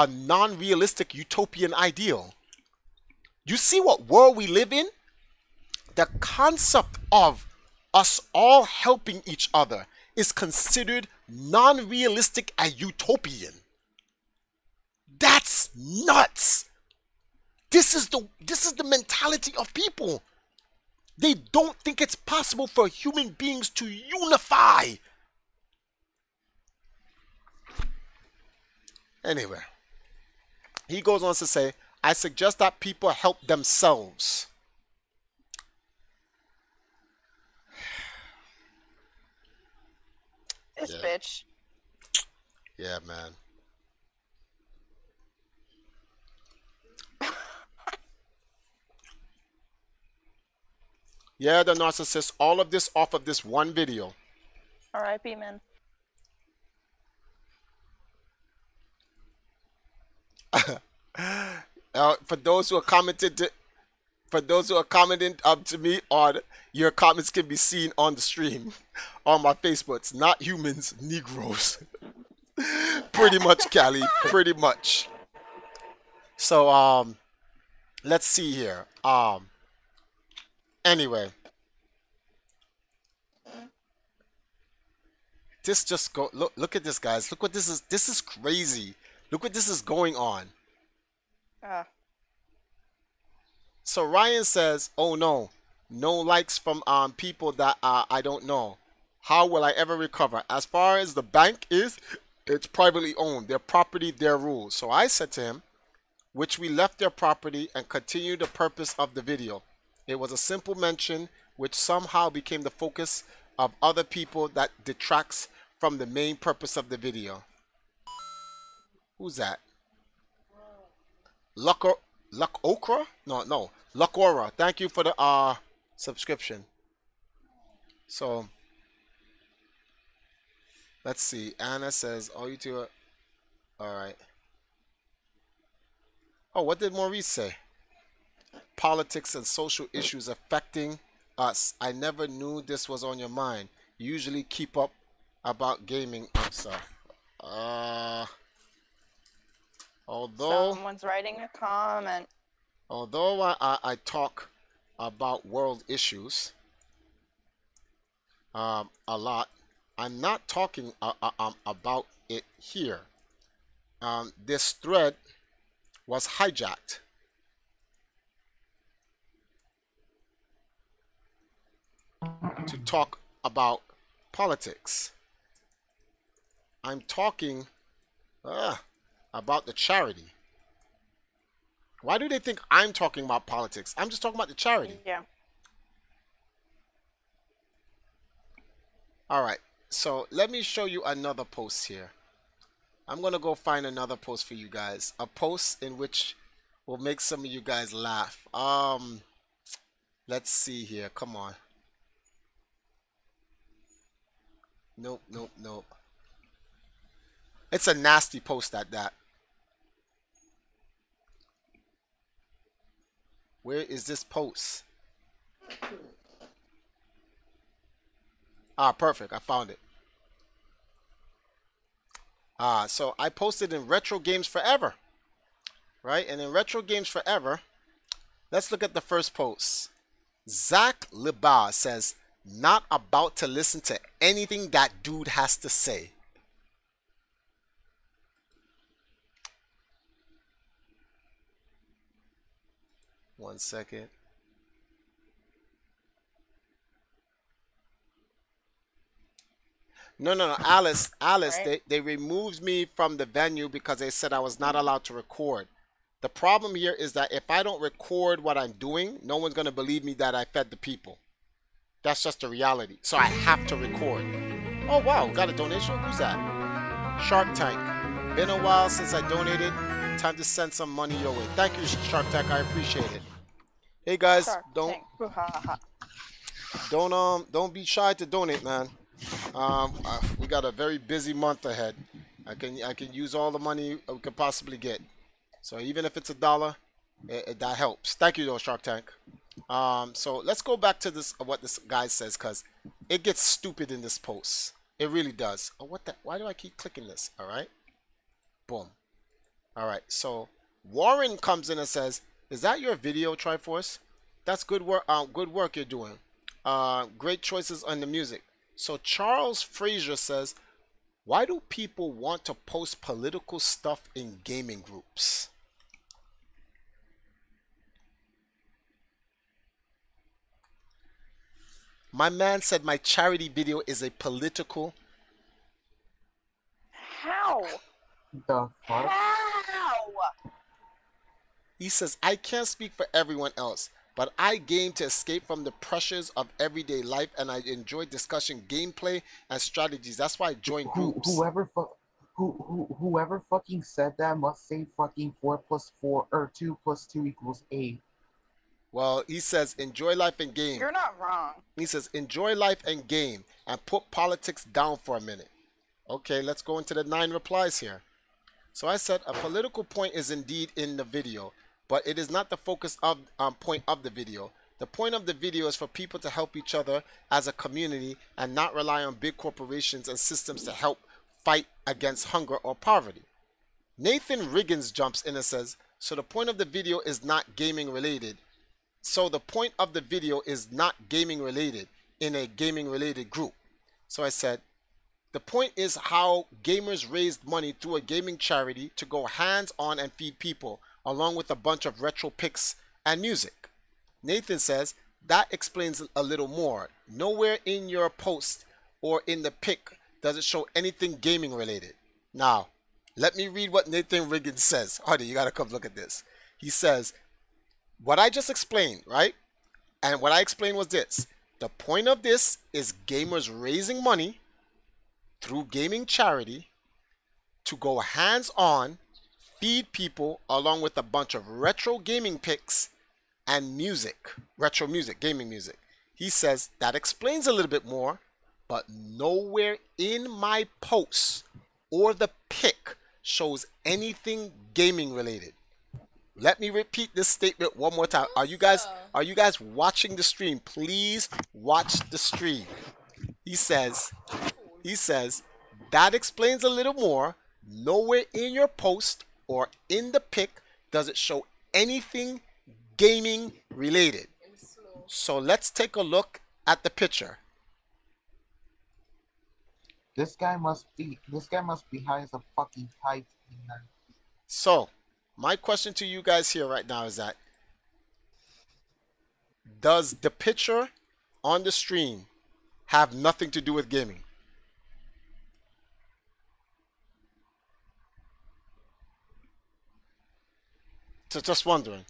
non-realistic utopian ideal? You see what world we live in? The concept of us all helping each other is considered non-realistic and utopian. That's nuts. This is the mentality of people. They don't think it's possible for human beings to unify. Anyway, He goes on to say, I suggest that people help themselves. This bitch. Yeah, man. Yeah, the narcissist. All of this off of this one video. R.I.P. man. For those who are commenting to me on your comments can be seen on the stream on my Facebook. It's not humans, Negroes. Pretty much, Callie. Pretty much. So let's see here. Anyway, this just go look at this, guys. Look what this is. This is crazy. Look what this is going on. So Ryan says, "Oh no, no likes from people that I don't know. How will I ever recover? As far as the bank is, it's privately owned. Their property, their rules." So I said to him, "Which we left their property and continued the purpose of the video. It was a simple mention which somehow became the focus of other people that detracts from the main purpose of the video." Who's that? Luck Okra? No. Luckora. Thank you for the subscription. So let's see. Anna says, "Oh, you two are all right." Oh, what did Maurice say? Politics and social issues affecting us. I never knew this was on your mind. You usually keep up about gaming and stuff. Although someone's writing a comment. Although I talk about world issues a lot, I'm not talking about it here. This thread was hijacked. To talk about politics. I'm talking about the charity. Why do they think I'm talking about politics? I'm just talking about the charity. Yeah. All right. So let me show you another post here. I'm going to go find another post for you guys. A post in which will make some of you guys laugh. Let's see here. Come on. Nope. It's a nasty post at that. Where is this post? Perfect. I found it. So I posted in Retro Games Forever. Right? And in Retro Games Forever, let's look at the first post. Zach Liba says, "Not about to listen to anything that dude has to say." One second. No, Alice, right. They removed me from the venue because they said I was not allowed to record. The problem here is that if I don't record what I'm doing, no one's going to believe me that I fed the people. That's just the reality. So I have to record. Oh, wow. Got a donation? Who's that? Shark Tank. Been a while since I donated. Time to send some money your way. Thank you, Shark Tank. I appreciate it. Hey, guys. Don't be shy to donate, man. We got a very busy month ahead. I can use all the money we could possibly get. So even if it's $1, that helps. Thank you, though, Shark Tank. So let's go back to this what this guy says, because it gets stupid in this post. It really does. Oh, what the? Why do I keep clicking this? All right. Boom. All right. So Warren comes in and says, "Is that your video, Triforce? That's good work. Good work you're doing. Great choices on the music." So Charles Frazier says, "Why do people want to post political stuff in gaming groups?" My man said my charity video is a political. How? The fuck? How? He says, I can't speak for everyone else, but I game to escape from the pressures of everyday life, and I enjoy discussing gameplay and strategies. That's why I join groups. Whoever fucking said that must say fucking 4 + 4 or 2 + 2 = 8. Well, he says, enjoy life and game. You're not wrong. He says, enjoy life and game and put politics down for a minute. Okay, let's go into the 9 replies here. So I said, a political point is indeed in the video, but it is not the focus of point of the video. The point of the video is for people to help each other as a community and not rely on big corporations and systems to help fight against hunger or poverty. Nathan Riggins jumps in and says, so the point of the video is not gaming related. So the point of the video is not gaming related in a gaming related group. So I said, the point is how gamers raised money through a gaming charity to go hands-on and feed people, along with a bunch of retro pics and music. Nathan says, that explains a little more. Nowhere in your post or in the pic does it show anything gaming related. Now, let me read what Nathan Riggins says. Honey, you gotta come look at this. He says, what I just explained, right? And what I explained was this. The point of this is gamers raising money through gaming charity to go hands-on, feed people, along with a bunch of retro gaming pics and music, retro music, gaming music. He says that explains a little bit more, but nowhere in my post or the pic shows anything gaming related. Let me repeat this statement one more time. Are you guys watching the stream? Please watch the stream. He says that explains a little more. Nowhere in your post or in the pic does it show anything gaming related. So let's take a look at the picture. This guy must be high as a fucking kite. So my question to you guys here right now is that, does the picture on the stream have nothing to do with gaming? So just wondering.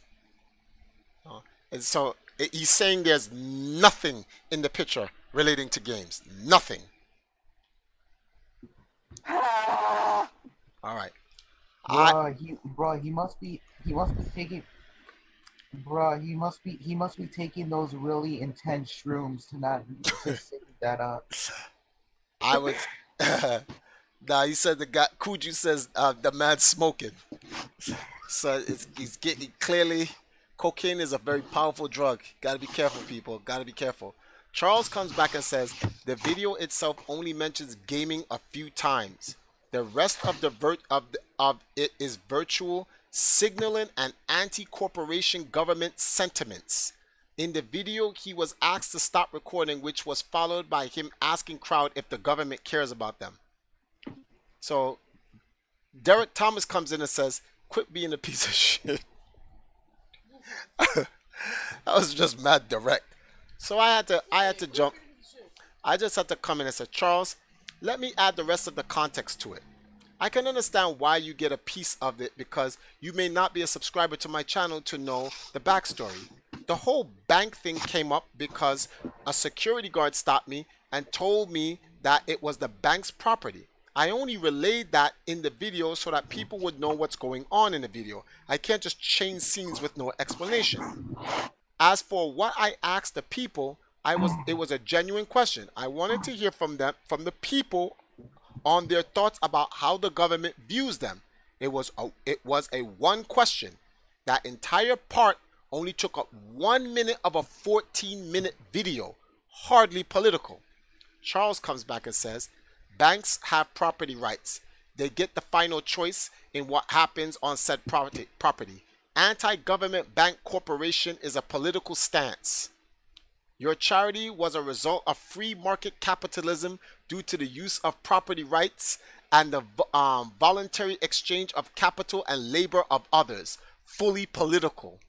And so he's saying there's nothing in the picture relating to games. Nothing. All right. He must be taking those really intense shrooms to not to say that up. I was nah, he said the guy Kuju says the man's smoking. So he's getting clearly cocaine is a very powerful drug. Gotta be careful, people. Gotta be careful. Charles comes back and says the video itself only mentions gaming a few times. The rest of it is virtual signaling and anti-corporation government sentiments. In the video, he was asked to stop recording, which was followed by him asking crowd if the government cares about them. So Derek Thomas comes in and says, quit being a piece of shit. That was just mad direct. So I had to jump. I just had to come in and say, Charles, let me add the rest of the context to it. I can understand why you get a piece of it because you may not be a subscriber to my channel to know the backstory. The whole bank thing came up because a security guard stopped me and told me that it was the bank's property. I only relayed that in the video so that people would know what's going on in the video. I can't just change scenes with no explanation. As for what I asked the people, it was a genuine question. I wanted to hear from them, from the people, on their thoughts about how the government views them. It was a one question. That entire part only took up 1 minute of a 14-minute video. Hardly political. Charles comes back and says, banks have property rights. They get the final choice in what happens on said property. Anti-government bank corporation is a political stance. Your charity was a result of free market capitalism due to the use of property rights and the voluntary exchange of capital and labor of others. Fully political.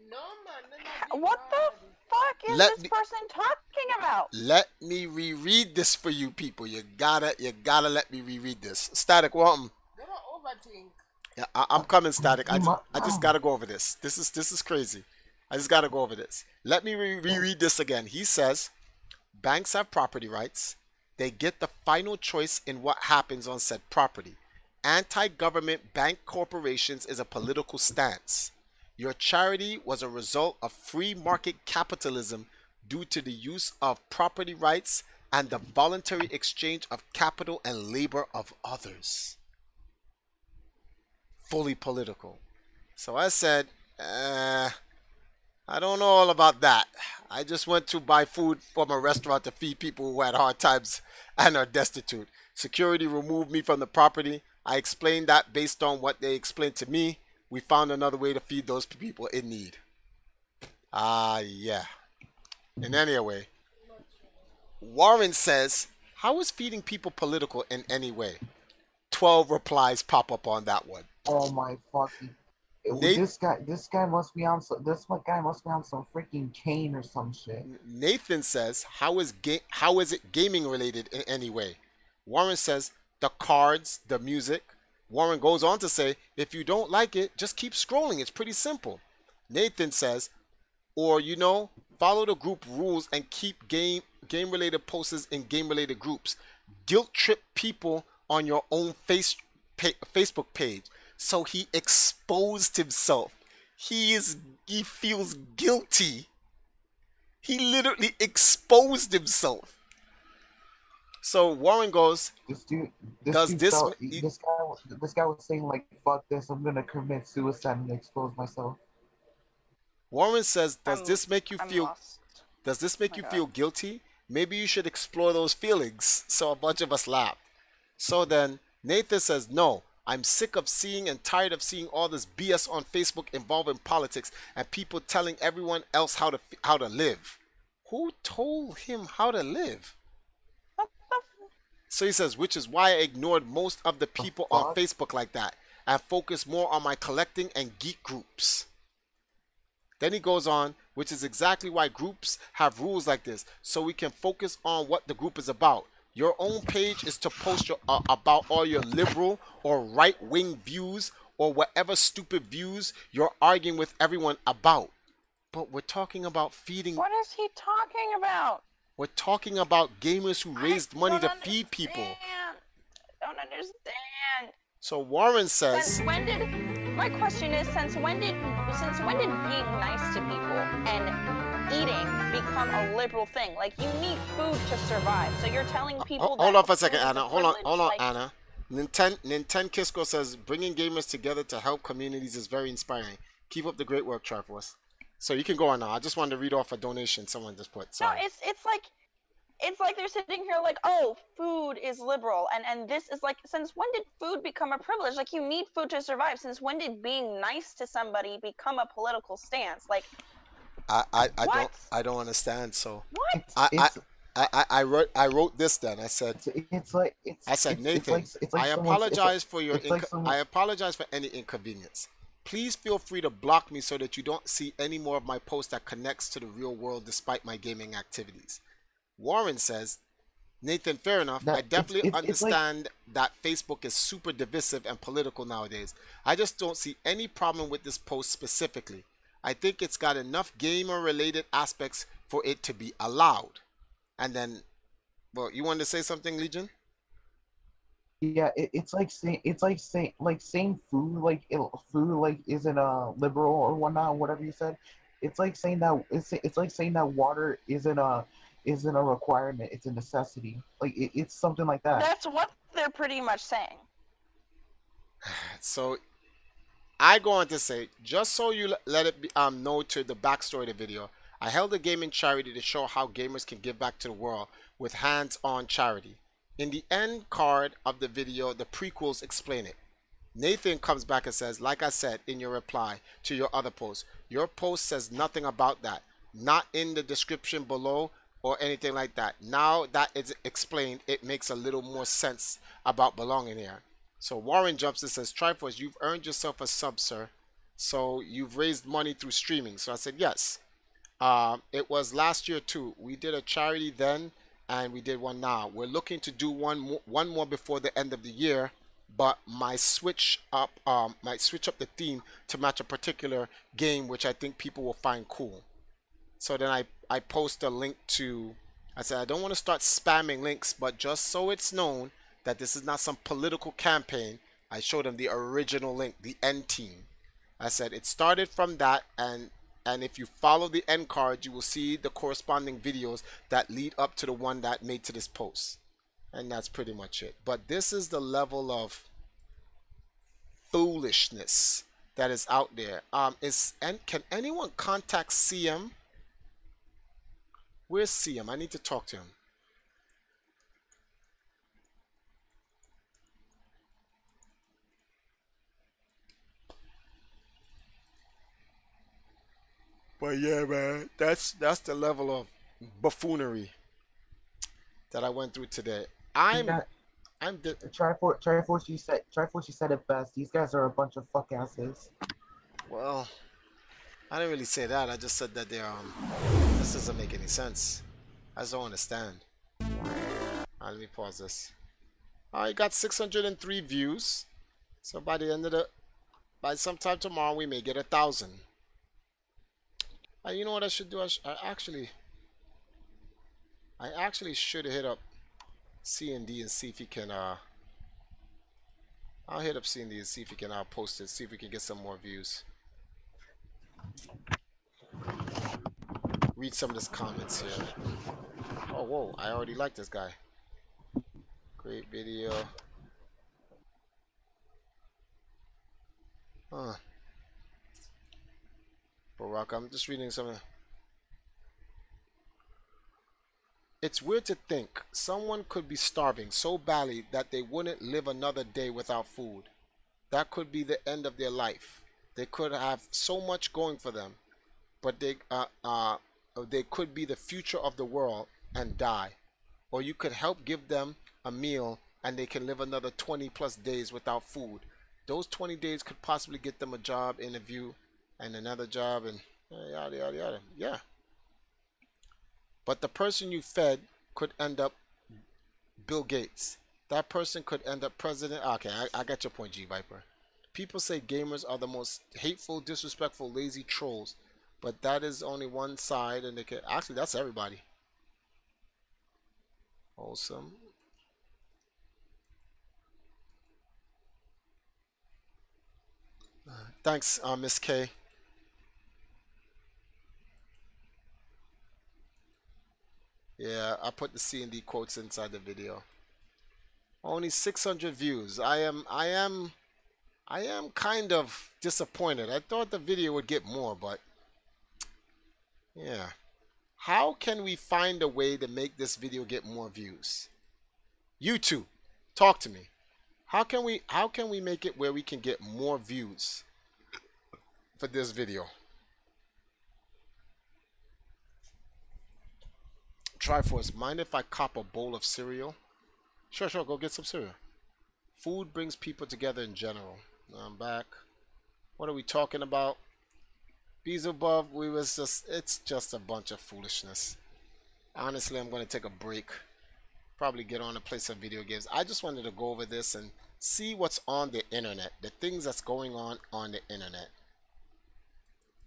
No, man. What the fuck is this person talking about? Let me reread this for you people. You gotta let me reread this. Static, welcome. They don't overthink. Yeah, I'm coming, Static. I just gotta go over this. This is crazy. I just gotta go over this. Let me reread this again. He says, banks have property rights. They get the final choice in what happens on said property. Anti-government bank corporations is a political stance. Your charity was a result of free market capitalism due to the use of property rights and the voluntary exchange of capital and labor of others. Fully political. So I said, I don't know all about that. I just went to buy food from a restaurant to feed people who had hard times and are destitute. Security removed me from the property. I explained that based on what they explained to me. We found another way to feed those people in need. Yeah. And anyway, Warren says, how is feeding people political in any way? 12 replies pop up on that one. Oh my fucking! This guy must be on some. This guy must be on some freaking cane or some shit. Nathan says, how is it gaming related in any way? Warren says, the cards, the music. Warren goes on to say, if you don't like it, just keep scrolling. It's pretty simple. Nathan says, or follow the group rules and keep game related posts in game related groups. Guilt trip people on your own Facebook page. So he exposed himself. He feels guilty. He literally exposed himself. So Warren goes, this guy was saying like, fuck this, I'm gonna commit suicide and expose myself. Warren says, does this make you feel guilty? Maybe you should explore those feelings. So a bunch of us laughed. So then Nathan says, no, I'm sick of seeing and tired of seeing all this BS on Facebook involving politics and people telling everyone else how to live. Who told him how to live? So he says, which is why I ignored most of the people on Facebook like that and focused more on my collecting and geek groups. Then he goes on, which is exactly why groups have rules like this, so we can focus on what the group is about. Your own page is to post about all your liberal or right-wing views or whatever stupid views you're arguing with everyone about. But we're talking about feeding... What is he talking about? We're talking about gamers who raised money to feed people. I don't understand. So Warren says... My question is, since when did being nice to people and eating become a liberal thing? Like, you need food to survive. So you're telling people Hold on for a second, Anna. Hold on, Anna. Nintendo Kisco says, bringing gamers together to help communities is very inspiring. Keep up the great work, Triforce. So you can go on now. I just wanted to read off a donation someone just put. Sorry. No, it's like they're sitting here like, oh, food is liberal, and this is like, since when did food become a privilege? Like, you need food to survive. Since when did being nice to somebody become a political stance? Like, I don't understand. So what? I wrote this then. I said Nathan, I apologize for any inconvenience. Please feel free to block me so that you don't see any more of my posts that connects to the real world despite my gaming activities. Warren says, Nathan, fair enough. I definitely understand that Facebook is super divisive and political nowadays. I just don't see any problem with this post specifically. I think it's got enough gamer-related aspects for it to be allowed. And then, well, you wanted to say something, Legion? Yeah, it's like saying food isn't liberal or whatnot, whatever you said. It's like saying that water isn't a requirement, it's a necessity. Like it's something like that. That's what they're pretty much saying. So I go on to say, just so you let it be know to the backstory of the video, I held a gaming charity to show how gamers can give back to the world with hands-on charity. In the end card of the video, the prequels explain it. Nathan comes back and says, like I said in your reply to your other post, your post says nothing about that. Not in the description below or anything like that. Now that it's explained, it makes a little more sense about belonging here. So Warren jumps and says, Triforce, you've earned yourself a sub, sir. So you've raised money through streaming. So I said, yes. It was last year too. We did a charity then, and we did one now. We're looking to do one more before the end of the year. but might switch up the theme to match a particular game, which I think people will find cool. So then I post a link to, I said, I don't want to start spamming links, but just so it's known that this is not some political campaign, I showed them the original link, the end team. I said it started from that, and if you follow the end card, you will see the corresponding videos that lead up to the one that made to this post. And that's pretty much it. But this is the level of foolishness that is out there. Can anyone contact CM? Where's CM? I need to talk to him. But yeah, man, that's the level of buffoonery that I went through today. Triforce, you said it best. These guys are a bunch of fuck asses. Well, I didn't really say that. I just said that they're this doesn't make any sense. I just don't understand. Let me pause this. I got 603 views. So by the end of by sometime tomorrow, we may get 1,000. You know what I should do? I actually should hit up C&D and see if he can. I'll hit up C&D and see if he can post it. See if we can get some more views. Read some of his comments here. Oh, whoa! I already like this guy. Great video. Huh. Barack, I'm just reading some. It's weird to think someone could be starving so badly that they wouldn't live another day without food. That could be the end of their life. They could have so much going for them, but they could be the future of the world and die. Or you could help give them a meal and they can live another 20+ days without food. Those 20 days could possibly get them a job interview and another job and yada yada yada. Yeah. But the person you fed could end up Bill Gates. That person could end up president. Okay, I got your point, G Viper. People say gamers are the most hateful, disrespectful, lazy trolls, but that is only one side, and they can actually that's everybody. Awesome. Thanks, Miss K. Yeah, I put the C&D quotes inside the video. Only 600 views. I am kind of disappointed. I thought the video would get more, but yeah. How can we find a way to make this video get more views? YouTube, talk to me. How can we make it where we can get more views for this video? Triforce, mind if I cop a bowl of cereal? Sure, go get some cereal. Food brings people together in general. Now I'm back. What are we talking about? Beelzebub, it's just a bunch of foolishness. Honestly, I'm going to take a break. Probably get on and play some video games. I just wanted to go over this and see what's on the internet. The things that's going on the internet.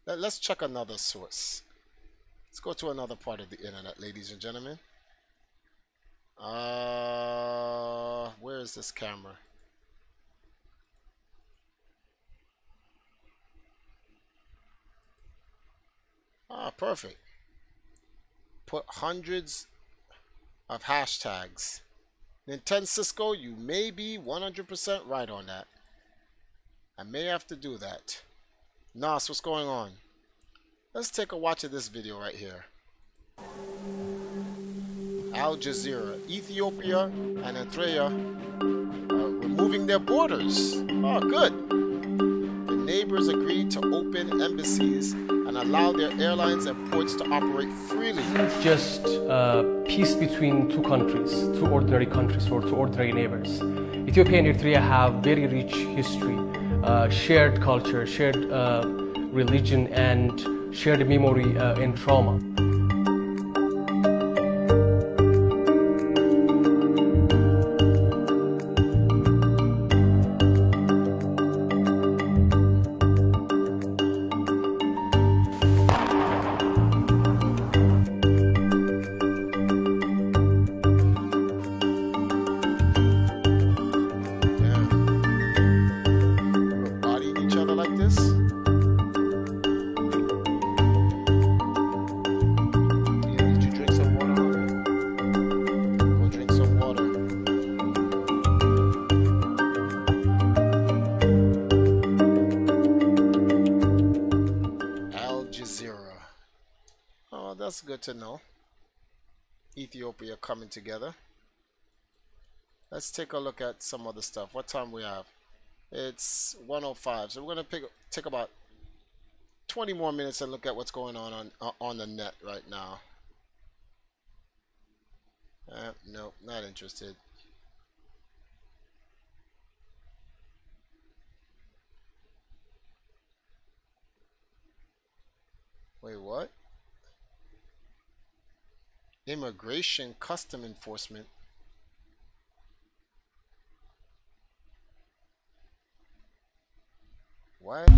Let's check another source. Let's go to another part of the internet, ladies and gentlemen. Where is this camera? Perfect. Put hundreds of hashtags. Nintendo Cisco, you may be 100% right on that. I may have to do that. Nas, what's going on? Let's take a watch of this video right here. Al Jazeera, Ethiopia and Eritrea are removing their borders. Oh, good. The neighbors agreed to open embassies and allow their airlines and ports to operate freely. It's just peace between two countries, two ordinary countries or two ordinary neighbors. Ethiopia and Eritrea have very rich history, shared culture, shared religion, and shared memory and trauma. like this? Yeah, did you drink some water? Go drink some water. Al Jazeera. Oh, that's good to know. Ethiopia coming together. Let's take a look at some other stuff. What time we have? It's 1:05, so we're gonna take about 20 more minutes and look at what's going on the net right now. Nope, not interested. Wait, what? Immigration Custom Enforcement. What?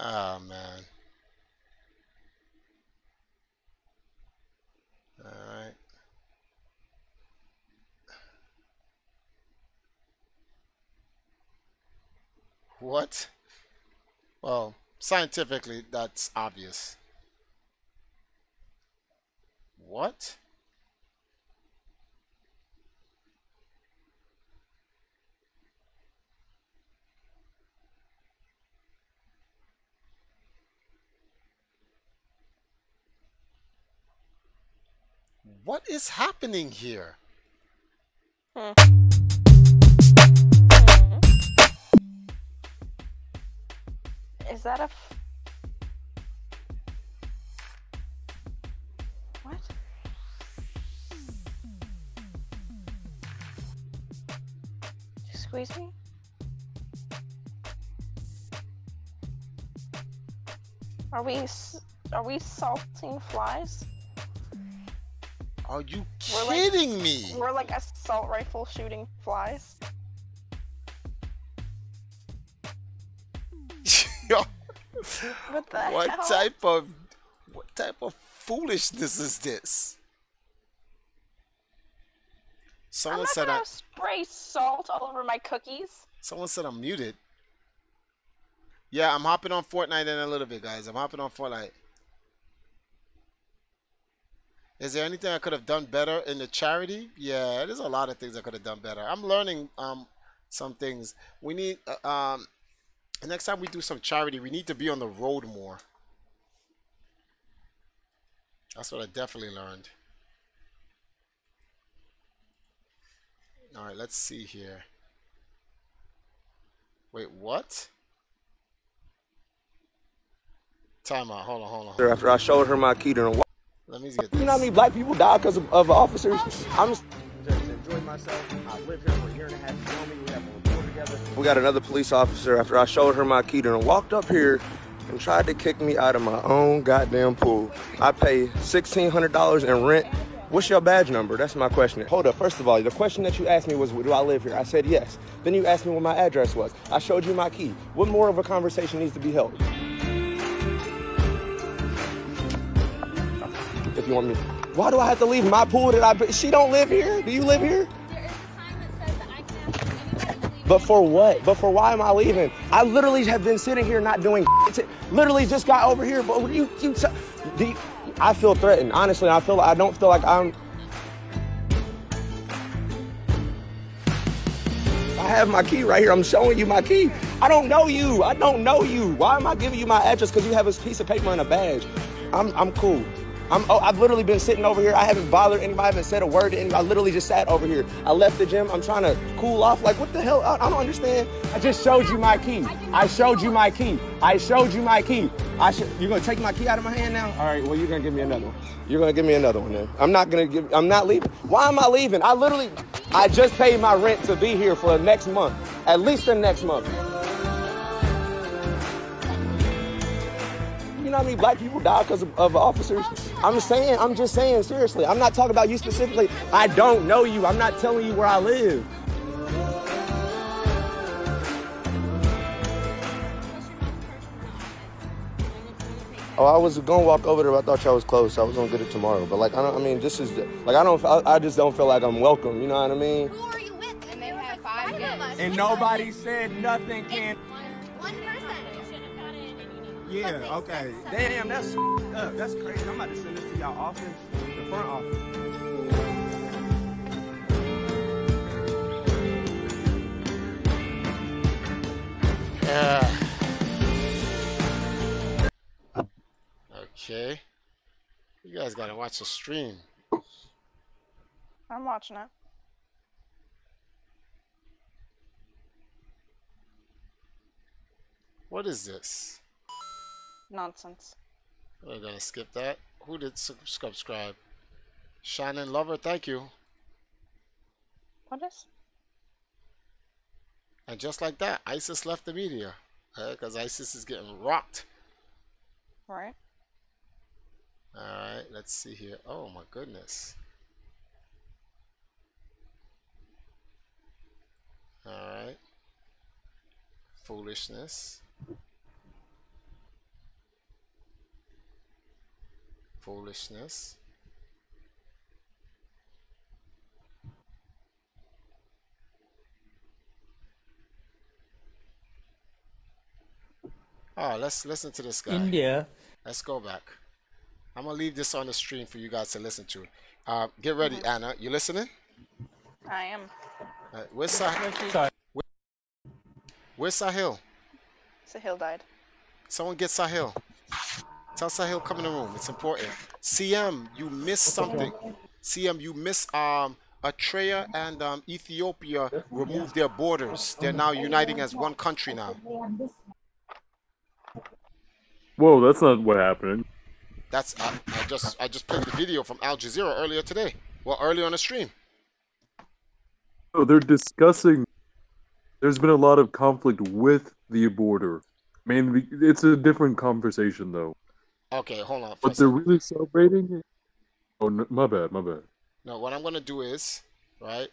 Oh man. All right. What? Well, scientifically, that's obvious. What? What is happening here? Is that a... What? Did you squeeze me? Are we salting flies? Are you kidding me? We're like assault rifle shooting flies. What the hell? What type of foolishness is this? Someone said I'm not gonna spray salt all over my cookies. Someone said I'm muted. Yeah, I'm hopping on Fortnite in a little bit, guys. I'm hopping on Fortnite. Is there anything I could have done better in the charity? Yeah, there's a lot of things I could have done better. I'm learning some things. We need next time we do some charity, we need to be on the road more. That's what I definitely learned. All right, let's see here. Wait, what? Time out. Hold on. After I showed her my key to the... Let me get this. You know how many black people die because of officers? I'm just enjoyed myself. I lived here for a year and a half. You know me. We have a report together. We got another police officer after I showed her my key and walked up here and tried to kick me out of my own goddamn pool. I pay $1,600 in rent. What's your badge number? That's my question. Hold up. First of all, the question that you asked me was, do I live here? I said yes. Then you asked me what my address was. I showed you my key. What more of a conversation needs to be held? If you want me. Why do I have to leave my pool that she don't live here? Do you live here? There is a sign that says But for what? But for why am I leaving? I literally have been sitting here not doing literally just got over here. But I feel threatened. Honestly, I don't feel like I have my key right here. I'm showing you my key. I don't know you. I don't know you. Why am I giving you my address? Because you have a piece of paper and a badge. I'm cool. I've literally been sitting over here. I haven't bothered anybody. I haven't said a word to anybody. I literally just sat over here. I left the gym. I'm trying to cool off. Like, what the hell? I don't understand. I just showed you my key. I showed you my key. I showed you my key. You're going to take my key out of my hand now? All right, well, you're going to give me another one. You're going to give me another one then. I'm not leaving. Why am I leaving? I just paid my rent to be here for the next month. At least the next month. You know how many black people die because of officers? I'm just saying, seriously. I'm not talking about you specifically. I don't know you. I'm not telling you where I live. Oh, I was going to walk over there, but I thought y'all was close. So I was going to get it tomorrow. But like, I just don't feel like I'm welcome. You know what I mean? Who are you with? And they have 5 gifts. And nobody said nothing can. One person. Yeah, okay. Damn, that's up. That's crazy. I'm about to send this to y'all office, the front office. Okay. You guys gotta watch the stream. I'm watching it. What is this? Nonsense. We're gonna skip that. Who did subscribe? Shannon Lover, thank you. What is? And just like that, ISIS left the media. Because ISIS is getting rocked. Right. Alright, let's see here. Oh my goodness. Alright. Foolishness. Foolishness. Oh, let's listen to this guy. India. Let's go back. I'm gonna leave this on the stream for you guys to listen to. Get ready, Anna. You listening? I am. Where's Sahil? Where's Sahil? Sahil died. Someone get Sahil. Tell Sahil come in the room. It's important. CM, you missed something. CM, you missed Eritrea and Ethiopia removed their borders. They're now uniting as one country now. Whoa, that's not what happened. That's I just played the video from Al Jazeera earlier today. Well, earlier on the stream. Oh, they're discussing. There's been a lot of conflict with the border. Mainly, it's a different conversation though. Okay, hold on. But they're really celebrating it? Oh, no, my bad. No, what I'm going to do is, right,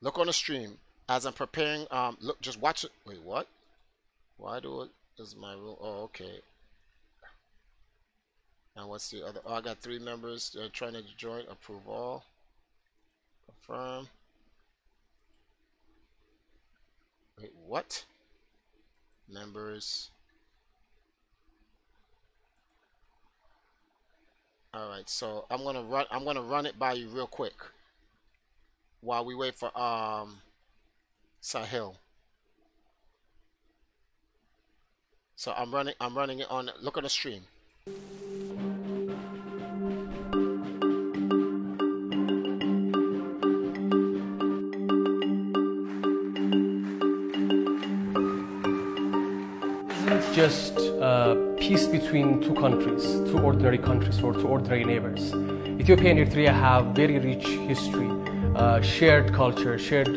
look on the stream as I'm preparing, look, just watch it. Wait, what? Why is my rule? Oh, okay. And what's the other? Oh, I got 3 members. They're trying to join. Approve all. Confirm. Wait, what? Members. All right, so I'm gonna run it by you real quick while we wait for Sahil. So I'm running it on. Look on the stream. Just peace between 2 countries, 2 ordinary countries or 2 ordinary neighbors. Ethiopia and Eritrea have very rich history, shared culture, shared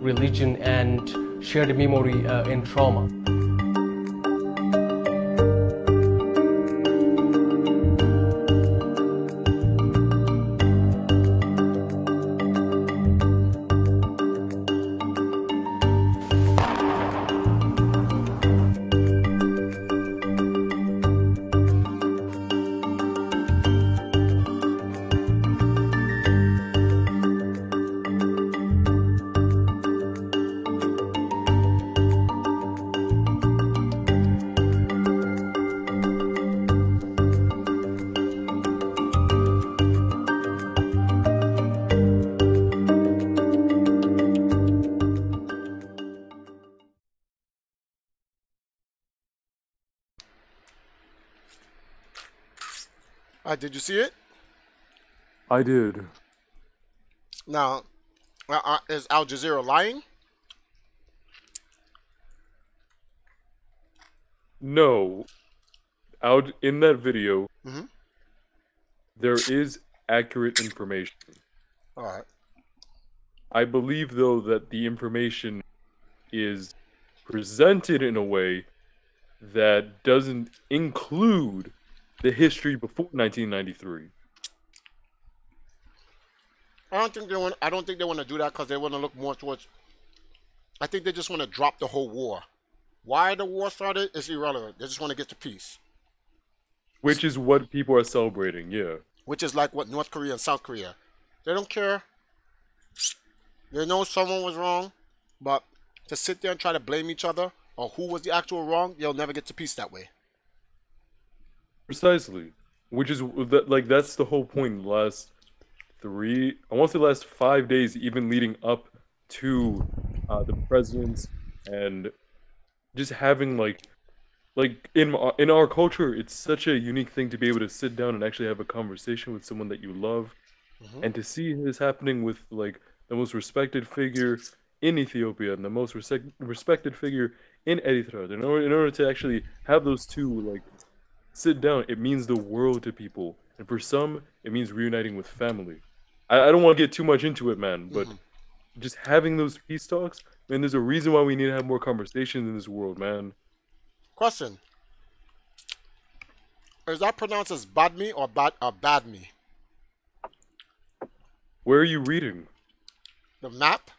religion, and shared memory and trauma. Did you see it? I did. Now, is Al Jazeera lying? No. Out in that video, Mm-hmm. there is accurate information. All right. I believe, though, that the information is presented in a way that doesn't include the history before 1993. I don't think they want to do that because they want to look more towards. I think they just want to drop the whole war. Why the war started is irrelevant. They just want to get to peace. Which is what people are celebrating, yeah. Which is like what North Korea and South Korea. They don't care. They know someone was wrong, but to sit there and try to blame each other on who was the actual wrong, you'll never get to peace that way. Precisely. Which is, like, that's the whole point. Last 5 days, even leading up to the presidents, and just having, like in our culture, it's such a unique thing to be able to sit down and actually have a conversation with someone that you love. Mm-hmm. And to see this happening with, like, the most respected figure in Ethiopia and the most respected figure in Eritrea. In order to actually have those two, like, sit down, it means the world to people. And for some, it means reuniting with family. I don't want to get too much into it, man, but just having those peace talks, man, there's a reason why we need to have more conversations in this world, man. Question. Is that pronounced as Badmi or Badmi? Where are you reading? The map?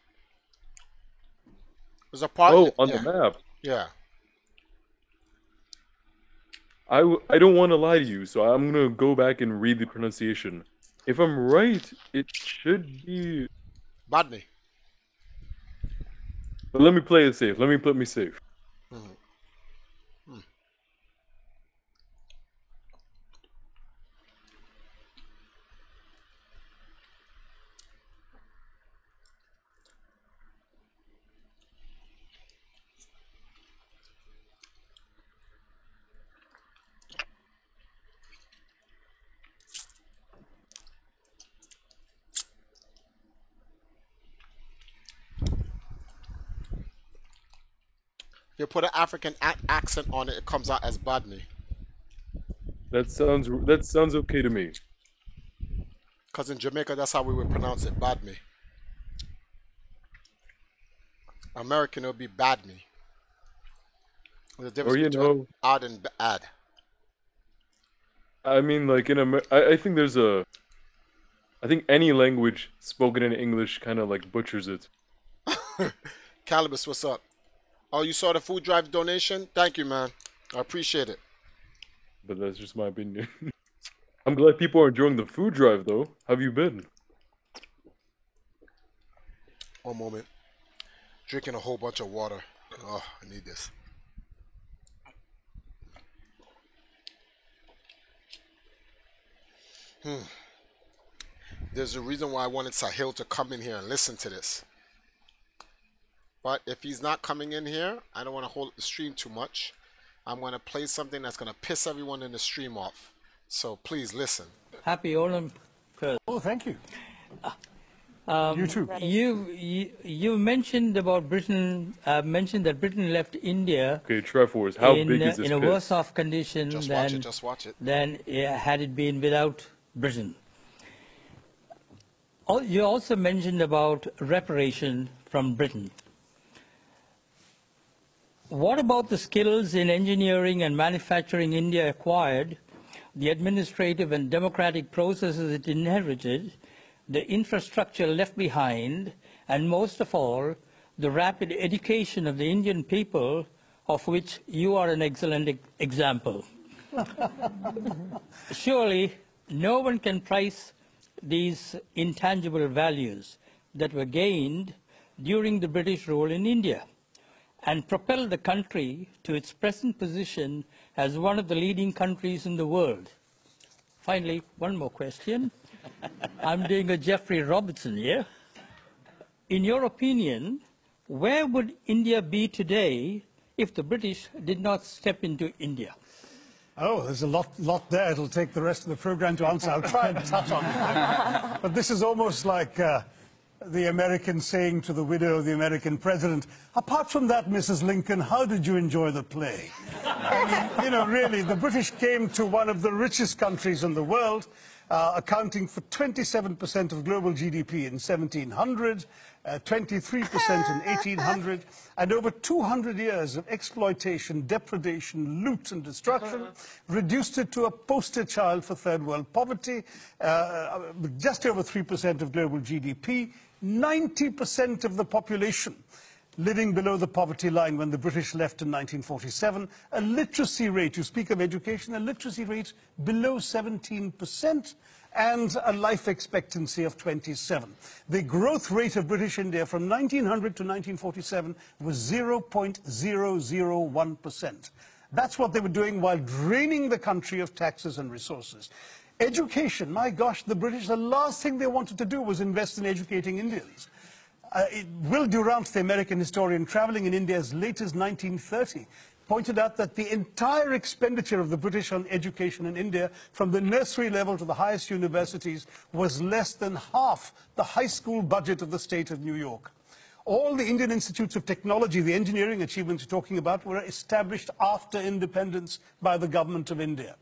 There's a part. Oh, on the map. Yeah. I don't want to lie to you, so I'm going to go back and read the pronunciation. If I'm right, it should be Badmi. But let me play it safe. Let me put me safe. Mm-hmm. If you put an African accent on it, it comes out as Badmi. That sounds okay to me. Because in Jamaica, that's how we would pronounce it, Badmi. American, it would be Badmi. There's a difference between odd and bad. I mean, like, I think there's I think any language spoken in English kind of, like, butchers it. Calibus, what's up? Oh, you saw the food drive donation? Thank you, man. I appreciate it. But that's just my opinion. I'm glad people are enjoying the food drive, though. How have you been? One moment. Drinking a whole bunch of water. Oh, I need this. There's a reason why I wanted Sahil to come in here and listen to this. But if he's not coming in here, I don't want to hold the stream too much. I'm going to play something that's going to piss everyone in the stream off. So please listen. Happy Onam. Oh, thank you. You too. You mentioned about Britain. Mentioned that Britain left India. Okay, Treforce, how big is this? In a worse off condition just watch it. than had it been without Britain. You also mentioned about reparation from Britain. What about the skills in engineering and manufacturing India acquired, the administrative and democratic processes it inherited, the infrastructure left behind, and most of all, the rapid education of the Indian people, of which you are an excellent example? Surely, no one can price these intangible values that were gained during the British rule in India and propelled the country to its present position as one of the leading countries in the world. Finally, one more question. I'm doing a Jeffrey Robertson here. In your opinion, where would India be today if the British did not step into India? Oh, there's a lot there. It'll take the rest of the program to answer. I'll try and touch on it. But this is almost like the American saying to the widow of the American president, apart from that, Mrs. Lincoln, how did you enjoy the play? I mean, you know, really, the British came to one of the richest countries in the world, accounting for 27% of global GDP in 1700, 23% in 1800, and over 200 years of exploitation, depredation, loot and destruction, reduced it to a poster child for third world poverty, just over 3% of global GDP, 90% of the population living below the poverty line when the British left in 1947, a literacy rate, you speak of education, a literacy rate below 17%, and a life expectancy of 27. The growth rate of British India from 1900 to 1947 was 0.001%. That's what they were doing while draining the country of taxes and resources. Education, my gosh, the British, the last thing they wanted to do was invest in educating Indians. Will Durant, the American historian traveling in India as late as 1930, pointed out that the entire expenditure of the British on education in India, from the nursery level to the highest universities, was less than half the high school budget of the state of New York. All the Indian institutes of technology, the engineering achievements you're talking about, were established after independence by the government of India.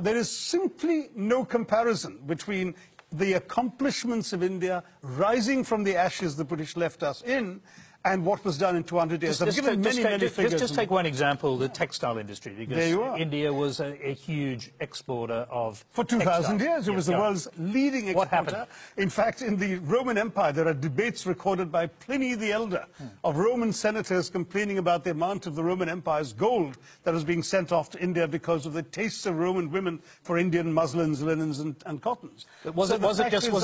There is simply no comparison between the accomplishments of India rising from the ashes the British left us in and what was done in 200 years. I've given many figures. Just take one example, the textile industry, because India was a huge exporter of For 2,000 years, it was the world's leading exporter. What happened? In fact, in the Roman Empire, there are debates recorded by Pliny the Elder of Roman senators complaining about the amount of the Roman Empire's gold that was being sent off to India because of the tastes of Roman women for Indian muslins, linens, and cottons. But was it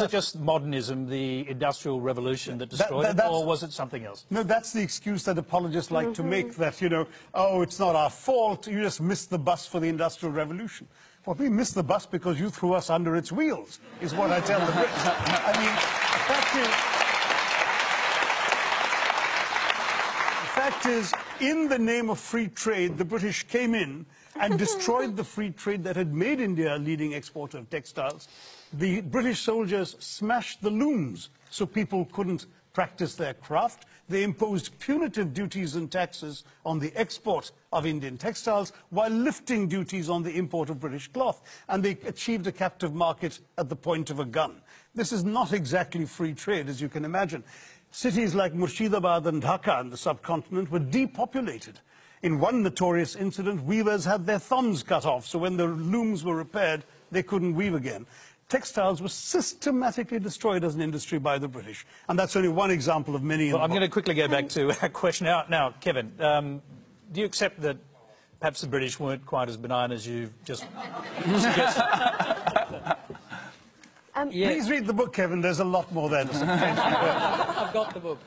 just modernism, the Industrial Revolution that destroyed it, or was it something else? No, that's the excuse that apologists like to make, that, you know, oh, it's not our fault, you just missed the bus for the Industrial Revolution. Well, we missed the bus because you threw us under its wheels, is what I tell the Brits. I mean, the fact is, in the name of free trade, the British came in and destroyed the free trade that had made India a leading exporter of textiles. The British soldiers smashed the looms so people couldn't practice their craft. They imposed punitive duties and taxes on the export of Indian textiles while lifting duties on the import of British cloth. And they achieved a captive market at the point of a gun. This is not exactly free trade, as you can imagine. Cities like Murshidabad and Dhaka in the subcontinent were depopulated. In one notorious incident, weavers had their thumbs cut off, so when the looms were repaired, they couldn't weave again. Textiles were systematically destroyed as an industry by the British. And that's only one example of many. Well, I'm going to quickly go back to our question. Now Kevin, do you accept that perhaps the British weren't quite as benign as you've just suggested? Please read the book, Kevin. There's a lot more there. I've got the book.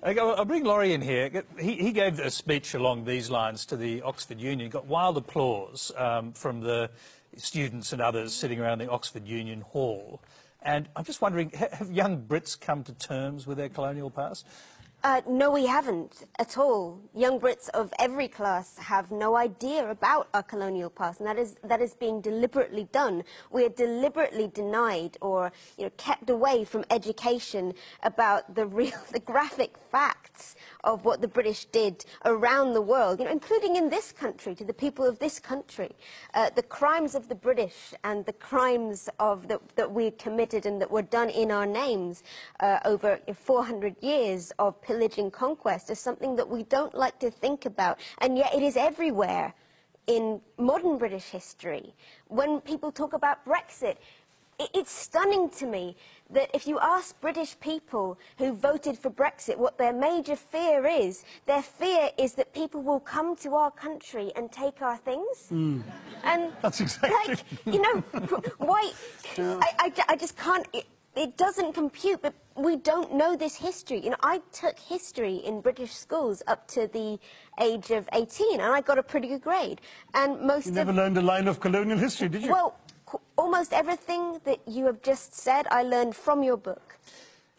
I'll bring Laurie in here. He gave a speech along these lines to the Oxford Union. Got wild applause from the students and others sitting around the Oxford Union Hall. And I'm just wondering, have young Brits come to terms with their colonial past? No, we haven't at all. Young Brits of every class have no idea about our colonial past, and that is being deliberately done. We are deliberately denied or kept away from education about the graphic facts of what the British did around the world, including in this country, to the people of this country. The crimes of the British and the crimes that we committed and that were done in our names over 400 years of pillaging conquest is something that we don't like to think about, and yet it is everywhere in modern British history. When people talk about Brexit, it's stunning to me that if you ask British people who voted for Brexit what their major fear is, their fear is that people will come to our country and take our things. And that's exactly... why... I just can't... It doesn't compute, but we don't know this history. I took history in British schools up to the age of 18, and I got a pretty good grade. And most You never learned a line of colonial history, did you? Well, almost everything that you have just said, I learned from your book.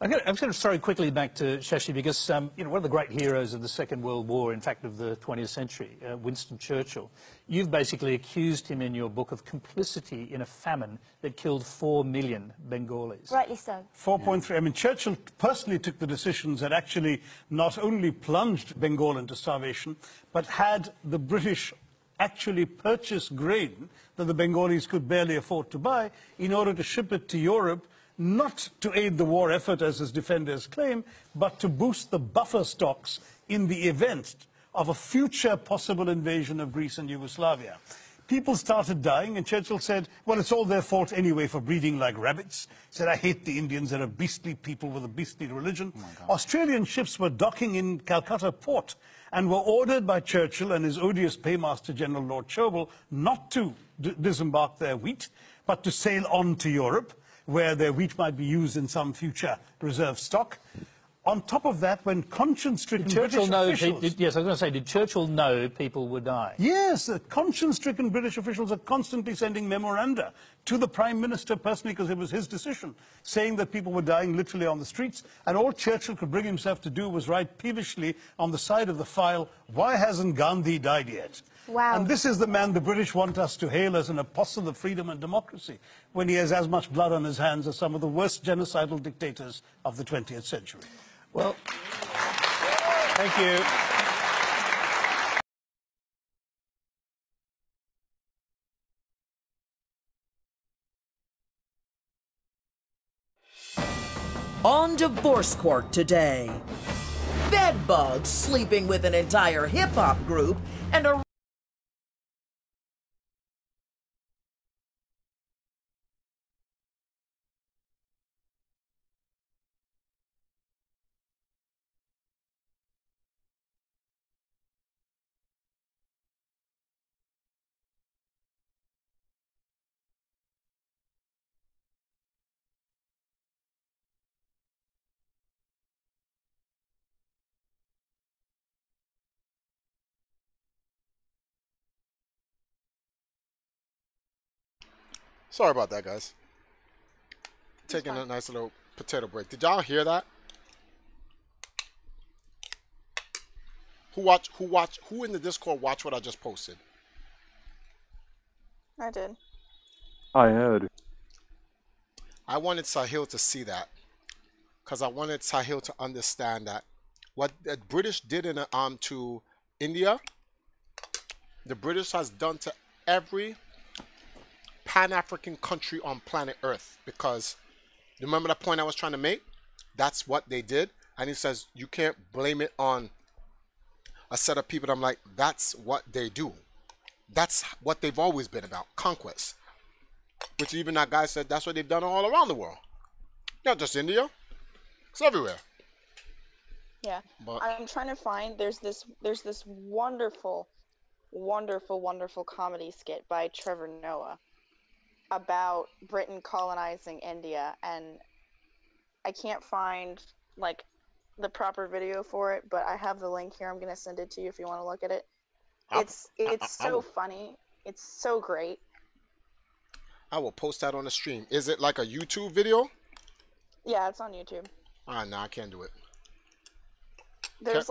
I'm going to throw quickly back to Shashi because you know, one of the great heroes of the Second World War, in fact of the 20th century, Winston Churchill, you've basically accused him in your book of complicity in a famine that killed 4 million Bengalis. Rightly so. 4.3. I mean, Churchill personally took the decisions that actually not only plunged Bengal into starvation, but had the British actually purchase grain that the Bengalis could barely afford to buy in order to ship it to Europe, not to aid the war effort, as his defenders claim, but to boost the buffer stocks in the event of a future possible invasion of Greece and Yugoslavia. People started dying, and Churchill said, well, it's all their fault anyway for breeding like rabbits. He said, I hate the Indians, they're a beastly people with a beastly religion. Australian ships were docking in Calcutta port and were ordered by Churchill and his odious paymaster, General Lord Chauvel, not to disembark their wheat, but to sail on to Europe, where their wheat might be used in some future reserve stock. On top of that, when conscience-stricken British officials... Yes, I was going to say, did Churchill know people were dying? Yes, conscience-stricken British officials are constantly sending memoranda to the Prime Minister personally, because it was his decision, saying that people were dying literally on the streets, and all Churchill could bring himself to do was write peevishly on the side of the file, why hasn't Gandhi died yet? Wow. And this is the man the British want us to hail as an apostle of freedom and democracy, when he has as much blood on his hands as some of the worst genocidal dictators of the 20th century. Well, thank you. On Divorce Court today, bedbugs sleeping with an entire hip-hop group and a Sorry about that, guys. Taking a nice little potato break. Did y'all hear that? Who in the Discord watched what I just posted? I did. I had. I wanted Sahil to see that, because I wanted Sahil to understand that what the British did in to India, the British has done to every Pan-African country on planet Earth. Because remember that point I was trying to make? That's what they did. And he says you can't blame it on a set of people. I'm like, that's what they do. That's what they've always been about, conquest. Which even that guy said that's what they've done all around the world. Not just India. It's everywhere. Yeah. But I'm trying to find, there's this wonderful comedy skit by Trevor Noah about Britain colonizing India, and I can't find like the proper video for it, but I have the link here. I'm gonna send it to you if you want to look at it. It's so funny. It's so great. I will post that on the stream. Is it like a YouTube video? Yeah, it's on YouTube. No, I can't do it. There's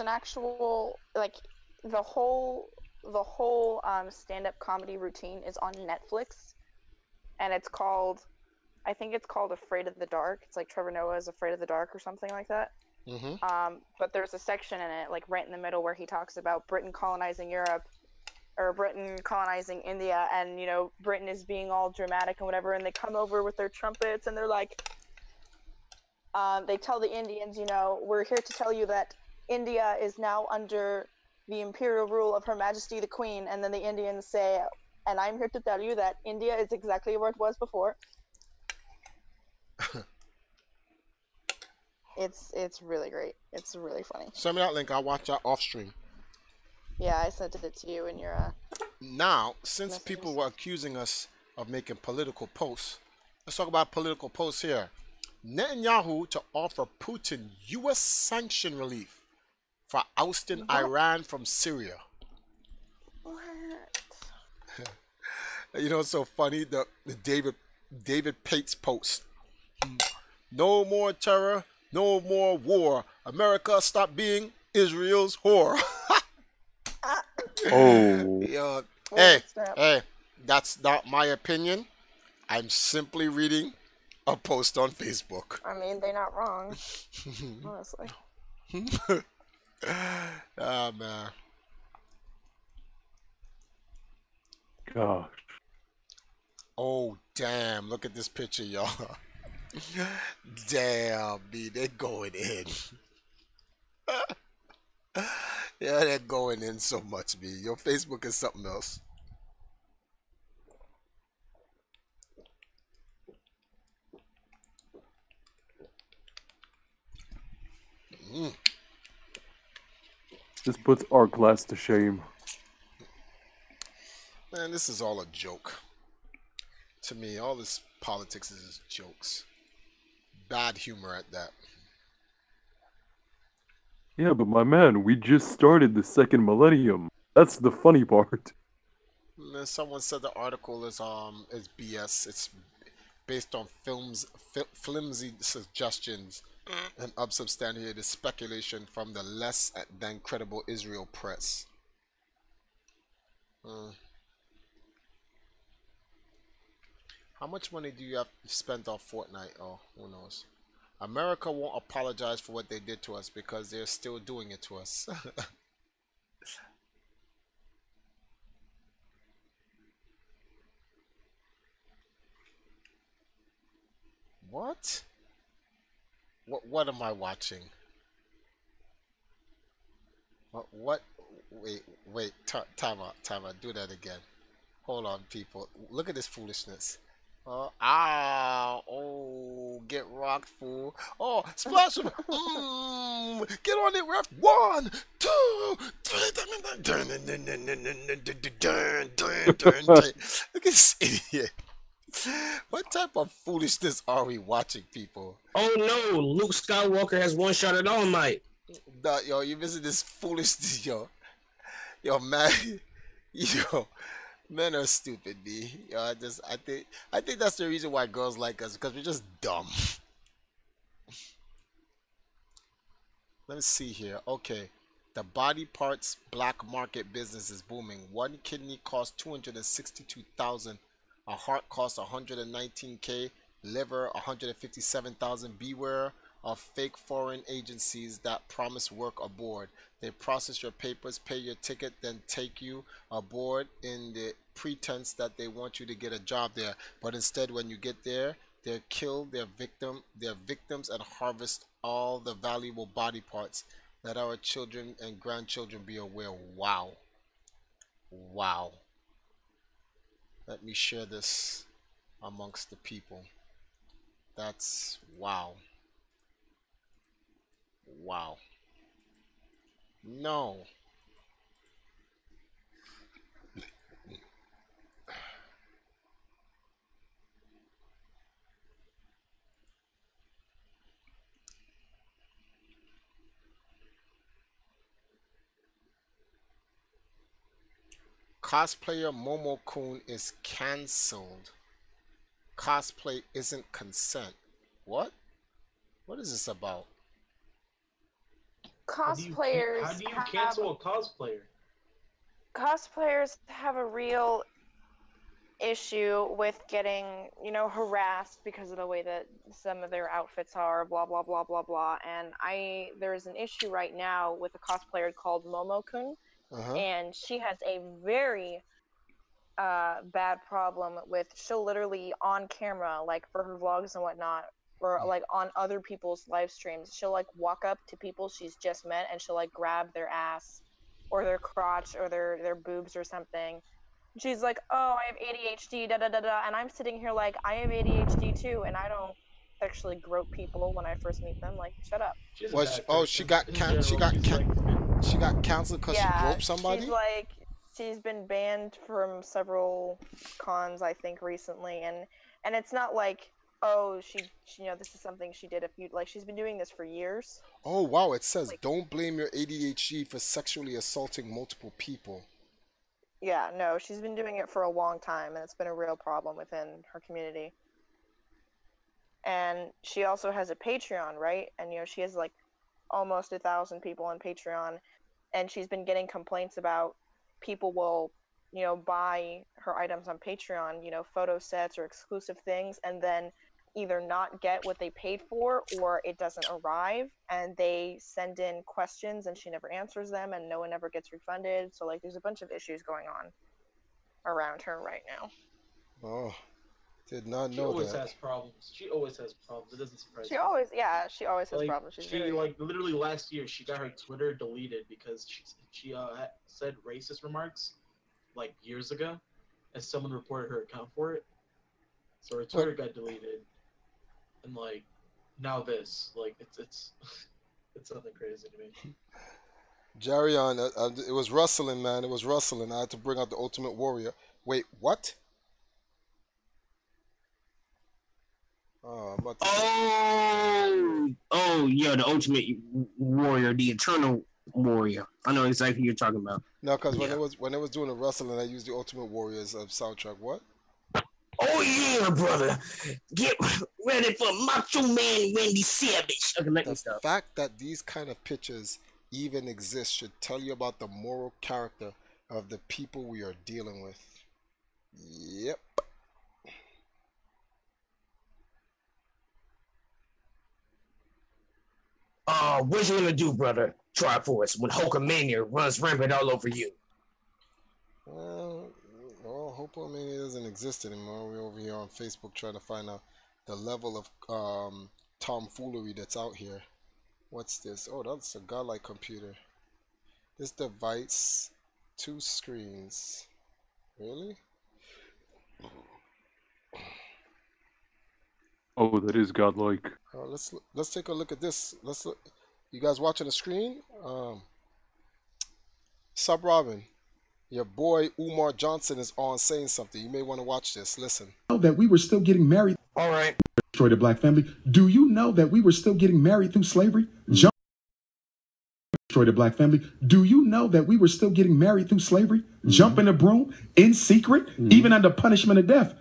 an actual, like, the whole stand-up comedy routine is on Netflix, and it's called, I think it's called Afraid of the Dark. It's like Trevor Noah is Afraid of the Dark or something like that. Mm-hmm. But there's a section in it, like right in the middle, where he talks about Britain colonizing Europe, or Britain colonizing India, and, you know, Britain is being all dramatic and whatever, and they come over with their trumpets, and they're like, they tell the Indians, you know, we're here to tell you that India is now under the imperial rule of Her Majesty the Queen, and then the Indians say, and I'm here to tell you that India is exactly where it was before. It's really great. It's really funny. Send me that link. I'll watch that off stream. Yeah, I sent it to you in your now, since messages. people were accusing us of making political posts, let's talk about political posts here. Netanyahu to offer Putin U.S. sanction relief for ousting Iran from Syria. What? You know, it's so funny, the David Pate's post. No more terror, no more war. America, stop being Israel's whore. Oh. Yo, hey, that's not my opinion. I'm simply reading a post on Facebook. I mean, they're not wrong, honestly. Ah, man. Gosh. Oh, damn. Look at this picture, y'all. Damn, B, they're going in. Yeah, they're going in so much, B. Your Facebook is something else. This puts our class to shame. Man, this is all a joke. To me, all this politics is just jokes. Bad humor at that. Yeah, but my man, we just started the second millennium. That's the funny part. And then someone said the article is BS. It's based on flimsy suggestions and unsubstantiated speculation from the less than credible Israel press. How much money do you have spent on Fortnite? Oh, who knows? America won't apologize for what they did to us because they're still doing it to us. What? What am I watching? What? Wait, time out. Do that again. Hold on, people. Look at this foolishness. Oh, get rocked, fool. Oh, splash him. Get on it, ref. 1, 2, 3. Look at this idiot. What type of foolishness are we watching, people? Oh no, Luke Skywalker has one shot at All Might. Yo, you missing this foolishness, yo. Yo, man. Yo. Men are stupid, B. Yo, I think that's the reason why girls like us, because we're just dumb. Let me see here. Okay. The body parts black market business is booming. One kidney costs $262,000. A heart costs $119K. Liver $157,000. Beware of fake foreign agencies that promise work aboard. They process your papers, pay your ticket, then take you aboard in the pretense that they want you to get a job there. But instead, when you get there, they kill their victims and harvest all the valuable body parts. Let our children and grandchildren be aware. Wow. Wow. Let me share this amongst the people. That's wow. Wow. No. Cosplayer Momo-kun is cancelled. Cosplay isn't consent. What? What is this about? Cosplayers. How do you cancel a cosplayer? Cosplayers have a real issue with getting, harassed because of the way that some of their outfits are, blah blah blah blah blah. And there's an issue right now with a cosplayer called Momo-kun, and she has a very bad problem with, she'll literally on camera, like for her vlogs and whatnot, or like on other people's live streams, she'll like walk up to people she's just met and she'll like grab their ass or their crotch or their boobs or something. She's like, oh, I have ADHD, da da da da, and I'm sitting here like, I have ADHD too, and I don't sexually grope people when I first meet them. Like, shut up. She got canceled because she groped somebody? She's been banned from several cons, I think, recently, and it's not like, oh, she this is something she did she's been doing this for years. Oh wow, it says don't blame your ADHD for sexually assaulting multiple people. Yeah, no, she's been doing it for a long time, and it's been a real problem within her community. And she also has a Patreon, right? And, you know, she has like almost 1,000 people on Patreon. And she's been getting complaints about people will, you know, buy her items on Patreon, you know, photo sets or exclusive things, and then either not get what they paid for or it doesn't arrive, and they send in questions and she never answers them and no one ever gets refunded. So like there's a bunch of issues going on around her right now. Oh, did not know that. She always has problems. She always has problems. It doesn't surprise me. She always has problems. Like literally last year she got her Twitter deleted because she said racist remarks like years ago, and someone reported her account for it. So her Twitter got deleted. And like now this, like it's something crazy to me. Jarion, it was rustling, man. It was rustling. I had to bring out the Ultimate Warrior. Wait, what? Oh, I'm about to yeah, the Ultimate Warrior, the Eternal Warrior. I know exactly what you're talking about. No, because when it was doing the rustling, I used the Ultimate Warriors of soundtrack. What? Oh yeah, brother! Get ready for Macho Man Randy Savage. Okay, the fact that these kind of pictures even exist should tell you about the moral character of the people we are dealing with. Yep. What you gonna do, brother? Triforce, when Hulkamania runs rampant all over you? Well, Hulkamania doesn't exist anymore. We're over here on Facebook trying to find out the level of tomfoolery that's out here. What's this? Oh, that's a godlike computer. This device, 2 screens. Really? Oh, that is godlike. Let's take a look at this. Let's look. You guys watching the screen? Sub Robin, your boy Umar Johnson is on saying something. You may want to watch this. Listen. That we were still getting married. All right. Destroy the black family. Do you know that we were still getting married through slavery? Destroy the black family. Do you know that we were still getting married through slavery? Jump in a broom in secret, even under punishment of death.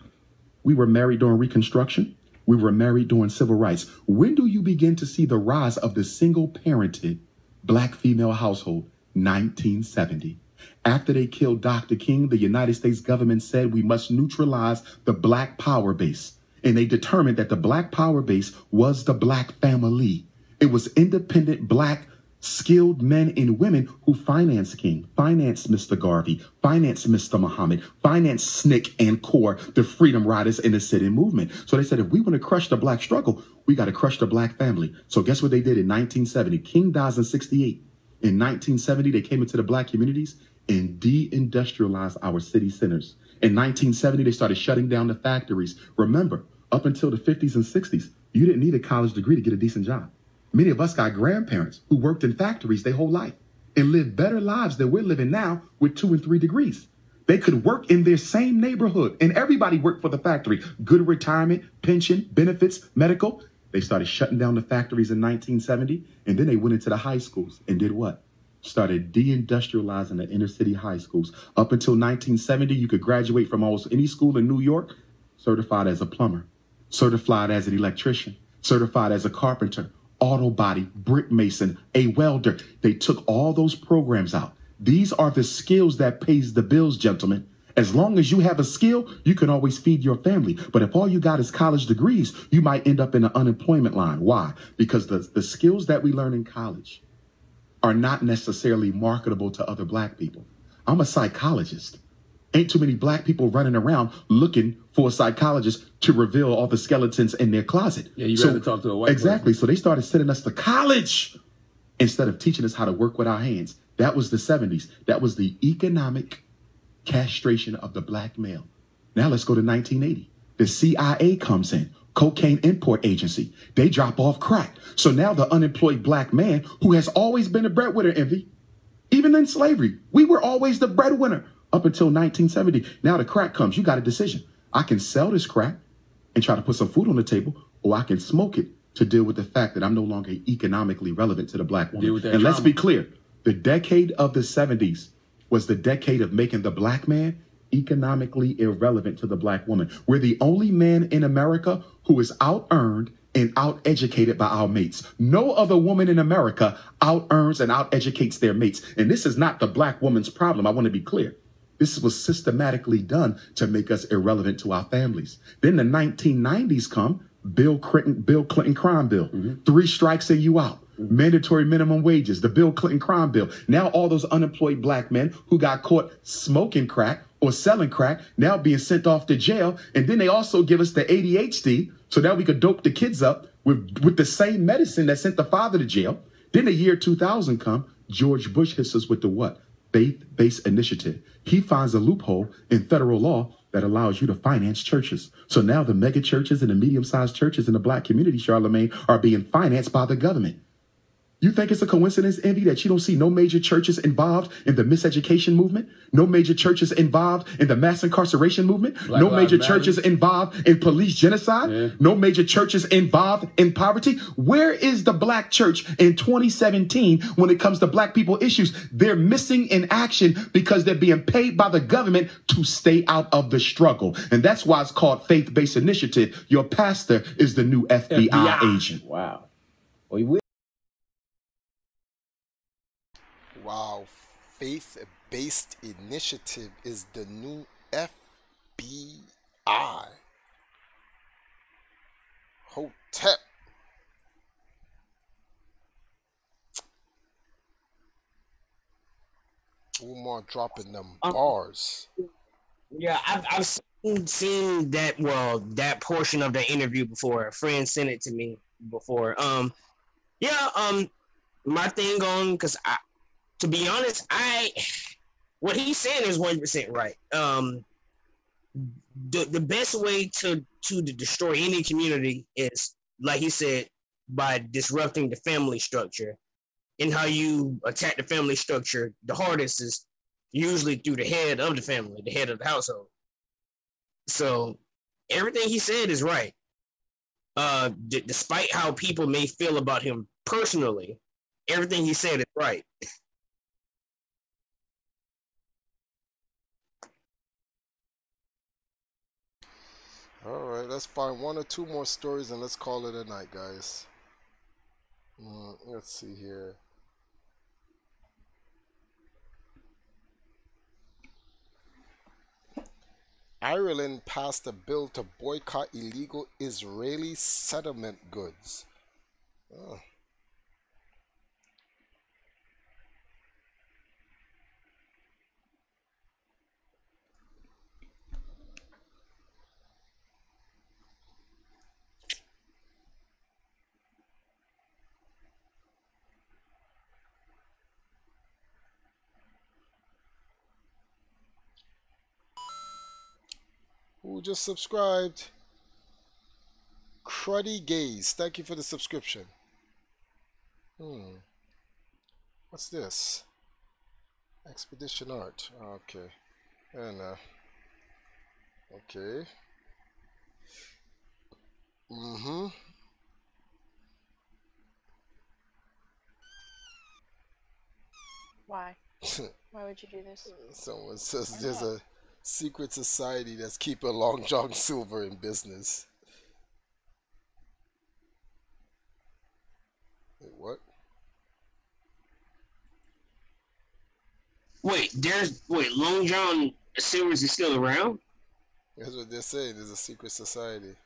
We were married during Reconstruction. We were married during civil rights. When do you begin to see the rise of the single-parented black female household? 1970. After they killed Dr. King, the United States government said we must neutralize the black power base. And they determined that the black power base was the black family. It was independent black skilled men and women who financed King, financed Mr. Garvey, financed Mr. Muhammad, financed SNCC and CORE, the Freedom Riders and the sit-in movement. So they said, if we want to crush the black struggle, we got to crush the black family. So guess what they did in 1970? King dies in 68. In 1970, they came into the black communities and de-industrialized our city centers. In 1970, they started shutting down the factories. Remember, up until the 50s and 60s, you didn't need a college degree to get a decent job. Many of us got grandparents who worked in factories their whole life and lived better lives than we're living now with 2 and 3 degrees. They could work in their same neighborhood and everybody worked for the factory. Good retirement, pension, benefits, medical. They started shutting down the factories in 1970 and then they went into the high schools and did what? Started deindustrializing the inner city high schools. Up until 1970, you could graduate from almost any school in New York certified as a plumber, certified as an electrician, certified as a carpenter, auto body, brick mason, a welder. They took all those programs out. These are the skills that pays the bills, gentlemen. As long as you have a skill, you can always feed your family. But if all you got is college degrees, you might end up in an unemployment line. Why? Because the skills that we learn in college are not necessarily marketable to other black people. I'm a psychologist. Ain't too many black people running around looking for a psychologist to reveal all the skeletons in their closet. Yeah, you rather talk to a white Exactly. person. So they started sending us to college instead of teaching us how to work with our hands. That was the 70s. That was the economic castration of the black male. Now let's go to 1980. The CIA comes in, cocaine import agency. They drop off crack. So now the unemployed black man who has always been a breadwinner, Envy, even in slavery, we were always the breadwinner. Up until 1970. Now the crack comes. You got a decision. I can sell this crack and try to put some food on the table, or I can smoke it to deal with the fact that I'm no longer economically relevant to the black woman. And let's be clear. The decade of the 70s was the decade of making the black man economically irrelevant to the black woman. We're the only man in America who is out-earned and out-educated by our mates. No other woman in America out-earns and out-educates their mates. And this is not the black woman's problem. I want to be clear. This was systematically done to make us irrelevant to our families. Then the 1990s come, Bill Clinton crime bill. 3 strikes and you out. Mandatory minimum wages, the Bill Clinton crime bill. Now all those unemployed black men who got caught smoking crack or selling crack now being sent off to jail. And then they also give us the ADHD so that we could dope the kids up with the same medicine that sent the father to jail. Then the year 2000 come, George Bush hits us with the what? Faith-based initiative. He finds a loophole in federal law that allows you to finance churches. So now the mega churches and the medium-sized churches in the black community, Charlemagne, are being financed by the government. You think it's a coincidence, Envy, that you don't see no major churches involved in the miseducation movement? No major churches involved in the mass incarceration movement? No major churches involved in police genocide? No major churches involved in poverty? Where is the black church in 2017 when it comes to black people issues? They're missing in action because they're being paid by the government to stay out of the struggle. And that's why it's called faith-based initiative. Your pastor is the new FBI agent. Wow. Well, Wow, faith-based initiative is the new FBI. Hotep. Umar dropping them bars. Yeah, I've seen that, well, that portion of the interview before. A friend sent it to me before. My thing on, because to be honest, what he's saying is 100% right. The best way to destroy any community is, like he said, by disrupting the family structure. And how you attack the family structure, the hardest is usually through the head of the family, the head of the household. So everything he said is right. Despite how people may feel about him personally, everything he said is right. All right, let's find 1 or 2 more stories and let's call it a night, guys. Let's see here. Ireland passed a bill to boycott illegal Israeli settlement goods. Oh. Who just subscribed? Cruddy Gaze. Thank you for the subscription. What's this? Expedition Art. Okay. And okay. Why? Why would you do this? Someone says there's a secret society that's keeping Long John Silver in business. Wait, what? Wait, Long John Silver is still around? That's what they're saying. There's a secret society.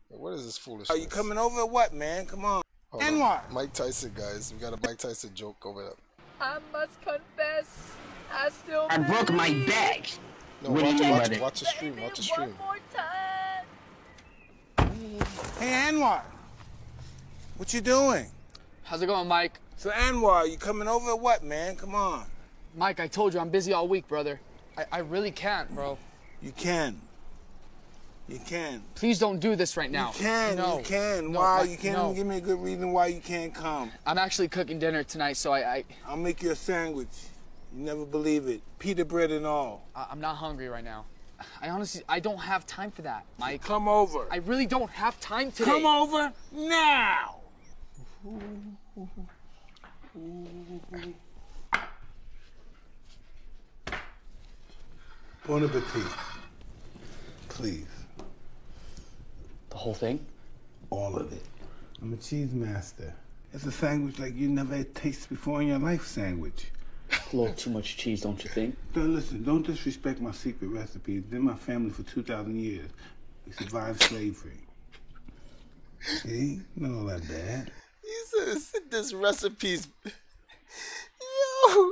What is this foolishness? Are you coming over or what, man? Come on. Anwar. Mike Tyson, guys. We got a Mike Tyson joke over there. I must confess, I broke my back. No, watch the stream. Watch the stream. One more time. Hey, Anwar. What you doing? How's it going, Mike? So, Anwar, you coming over or what, man? Come on. Mike, I told you I'm busy all week, brother. I really can't, bro. You can. You can. Please don't do this right now. You can. No. You can. No, why? Mike, You can't no. even give me a good reason why you can't come. I'm actually cooking dinner tonight, so I'll make you a sandwich. You never believe it. Pita bread and all. I'm not hungry right now. I don't have time for that, Mike. Come over. I really don't have time today. Come over now. Bon appetit. Please. The whole thing? All of it. I'm a cheese master. It's a sandwich like you never had tasted before in your life sandwich. A little too much cheese, don't you think? Listen, don't disrespect my secret recipe. It's been my family for 2,000 years. We survived slavery. See? Not all that bad. He says this recipe's... Yo!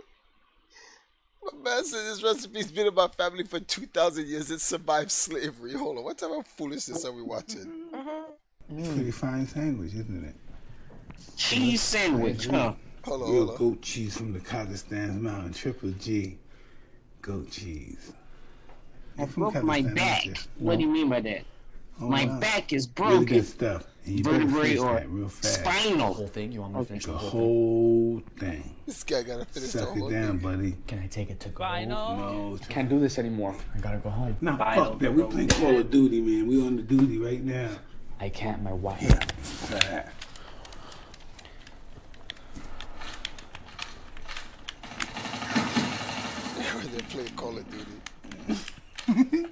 My man said this recipe's been in my family for 2,000 years. It survived slavery. Hold on, what type of foolishness are we watching? It's a pretty fine sandwich, isn't it? Cheese sandwich, huh? Real goat cheese from the Kazakhstan's mountain. Triple G. Goat cheese. I broke my back. What do you mean by that? My back is broken. Really good stuff. And you vertebrae or real fast. spinal. The whole thing? You want me to finish the whole thing. This guy gotta finish the Suck whole it down, thing. buddy. Can I take it to go? No. I can't do this anymore. I gotta go home. Nah, fuck that. We playing Call of Duty, man. We on the duty right now. I can't. My wife. Yeah. They're playing Call of Duty.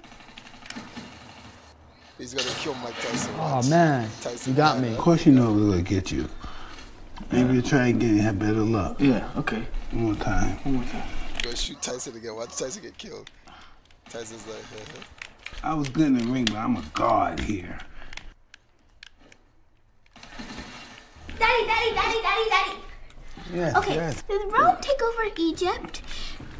He's gonna kill Mike Tyson. Oh man, Tyson you got me. Of course you know we're gonna get you. Maybe you try again and have better luck. Yeah, okay. One more time. Go shoot Tyson again. Watch Tyson get killed. Tyson's like, I was good in the ring, but I'm a guard here. Daddy. Yes, Okay, yes. did Rome take over Egypt?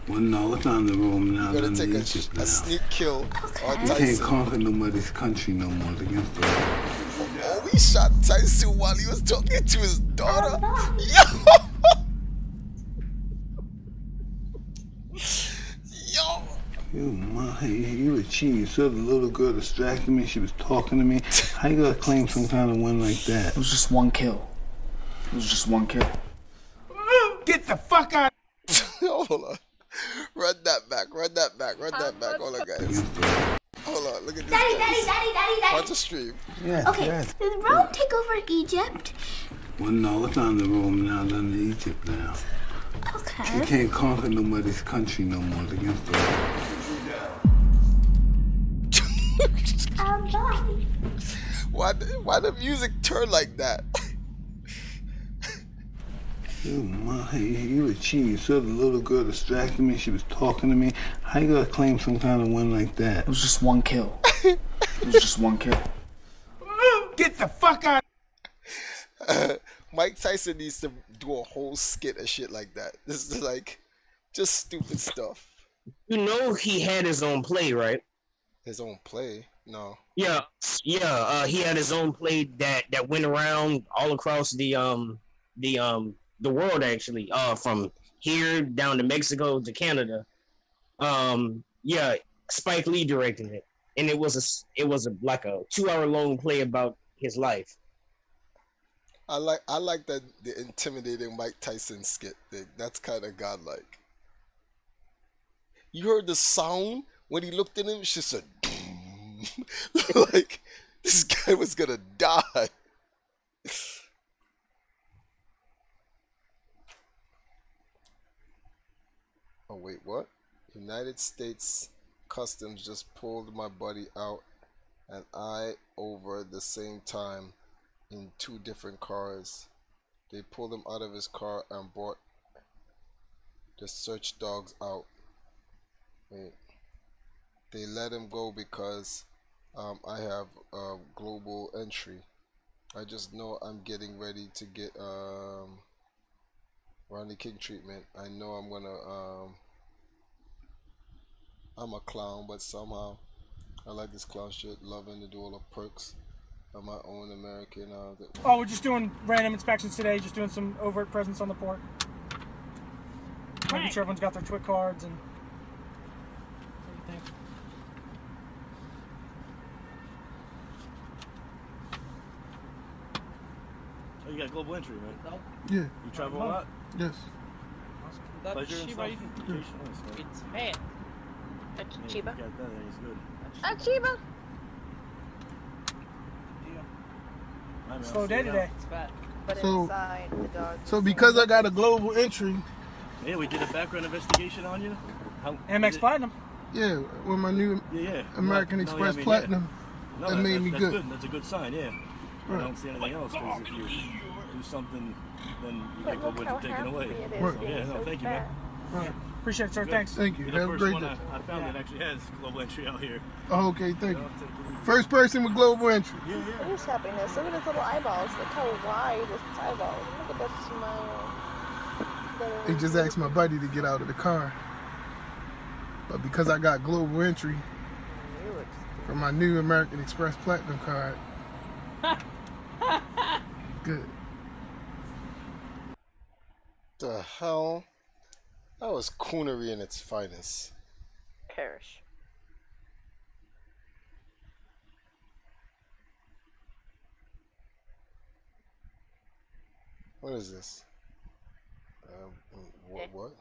Well, no, it's on the room now. You're gonna take a sneak kill on You Tyson. can't conquer nobody's country no more. It's against the law. Oh, we shot Tyson while he was talking to his daughter. Yo! You were cheating. You saw the little girl distracted me. She was talking to me. How you gonna claim some kind of one like that? It was just one kill. It was just one kill. Get the fuck out! Hold on. Run that back. Hold on, guys. Hold on. Look at this. Daddy. Watch the stream. Yes, Okay, yes. did Rome take over Egypt? Well, no, it's on the room now. It's under Egypt now. Okay. You can't conquer nobody's country no more. It's against the law. Why the music turn like that? You were cheating. You saw the little girl distracted me. She was talking to me. How you gonna claim some kind of one like that? It was just one kill. It was just one kill. Get the fuck out! Mike Tyson needs to do a whole skit of shit like that. This is like just stupid stuff. You know he had his own play, right? His own play? No. Yeah. He had his own play that went around all across the world, actually, from here down to Mexico to Canada. Spike Lee directed it, and it was like a 2-hour long play about his life. I like that the intimidating Mike Tyson skit thing. That's kind of godlike. You heard the sound when he looked at him. She said, like this guy was gonna die. Oh wait, what? United States Customs just pulled my buddy out and I over the same time in 2 different cars. They pulled him out of his car and brought the search dogs out. Wait. They let him go because I have global entry. I just know I'm getting ready to get Rodney King treatment. I know I'm gonna I'm a clown, but somehow I like this clown shit, loving to do all the perks of my own American Oh, we're just doing random inspections today, just doing some overt presence on the port. Making sure everyone's got their TWIC cards and everything. Oh, you got global entry, right? Yeah. You travel a lot? Yes. That's Pleasure and Chiba. stuff? It's fat. That's Yeah, Chiba. you got that, he's good. That's Chiba. Slow day today. It's fat. But So- inside the dog. So because I got a global entry, Yeah, we did a background investigation on you. Amex Platinum. Yeah, with my new American Express Platinum. No, that made me that's good. That's a good sign, yeah. Right. I don't see anything else, because if you do something, then you get Global Entry taken away. Right. So, yeah, no, thank you, man. Right. Appreciate it, sir. Thanks. Thank you. You're the Have a first great one day. I found that actually has Global Entry out here. Oh, okay, thank you. First person with Global Entry. Look at his happiness. Look at his little eyeballs. Look how wide his eyeballs. Look at that smile. He just asked my buddy to get out of the car. But because I got Global Entry for my new American Express Platinum card, good. The hell? That was coonery in its finest. Perish. What is this? What?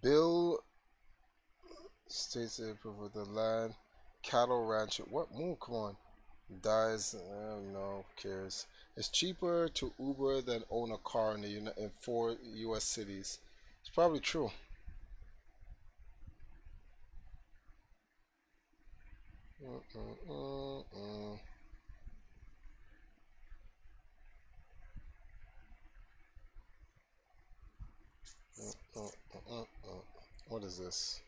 Bill states they approve of the land, cattle rancher. What? Move, come on. Dies. No, who cares? It's cheaper to Uber than own a car in 4 U.S. cities. It's probably true. What is this?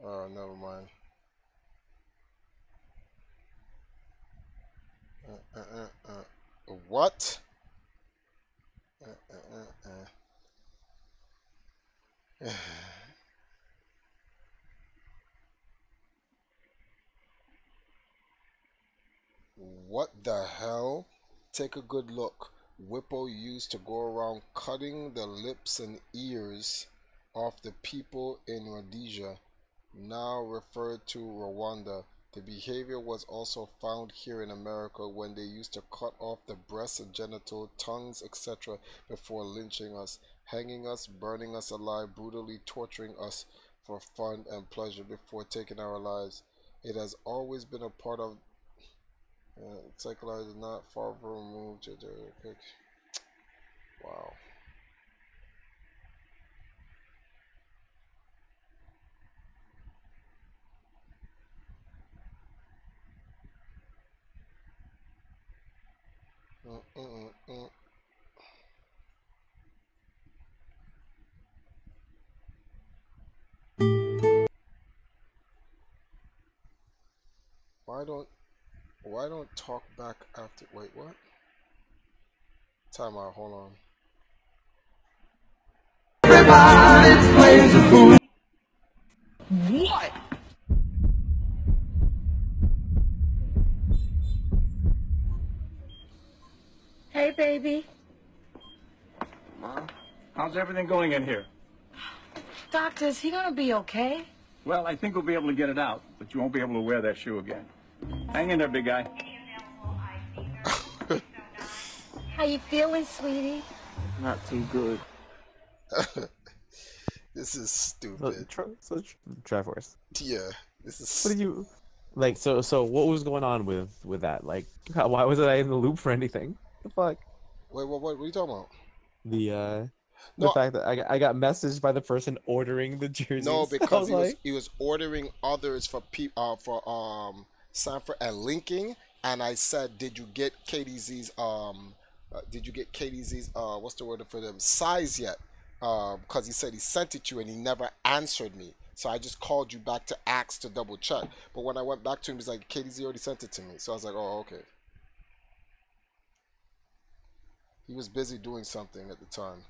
Never mind. What? What the hell? Take a good look. Whippo used to go around cutting the lips and ears of the people in Rhodesia, now referred to Rwanda. The behavior was also found here in America when they used to cut off the breasts and genital, tongues, etc. before lynching us, hanging us, burning us alive, brutally torturing us for fun and pleasure before taking our lives. It has always been a part of psychology, not far removed. Wow. Why don't talk back after? Wait, what? Time out. Hold on. Everybody plays a fool. What? Hey, baby. Mom, how's everything going in here? Doctor, is he gonna be okay? Well, I think we'll be able to get it out, but you won't be able to wear that shoe again. Hang in there, big guy. How you feeling, sweetie? Not too good. This is stupid. Triforce. Yeah, this is. What did you like? So what was going on with that? Like, why wasn't I in the loop for anything? The fuck? Wait, what are you talking about? The fact that I got messaged by the person ordering the jerseys. No, because he was ordering others for Sanford and linking, and I said, did you get KDZ's what's the word for them, size yet? Because he said he sent it to you and he never answered me. So I just called you back to ask to double check. But when I went back to him, he's like, KDZ already sent it to me. So I was like, oh, okay. He was busy doing something at the time.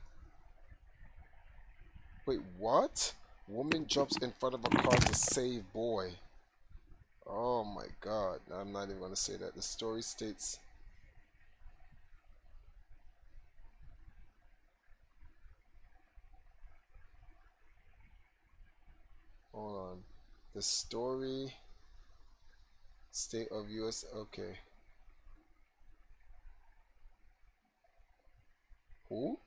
Wait, what? Woman jumps in front of a car to save boy. Oh my god. I'm not even going to say that. The story states... Hold on. The story... State of US... Okay. Who?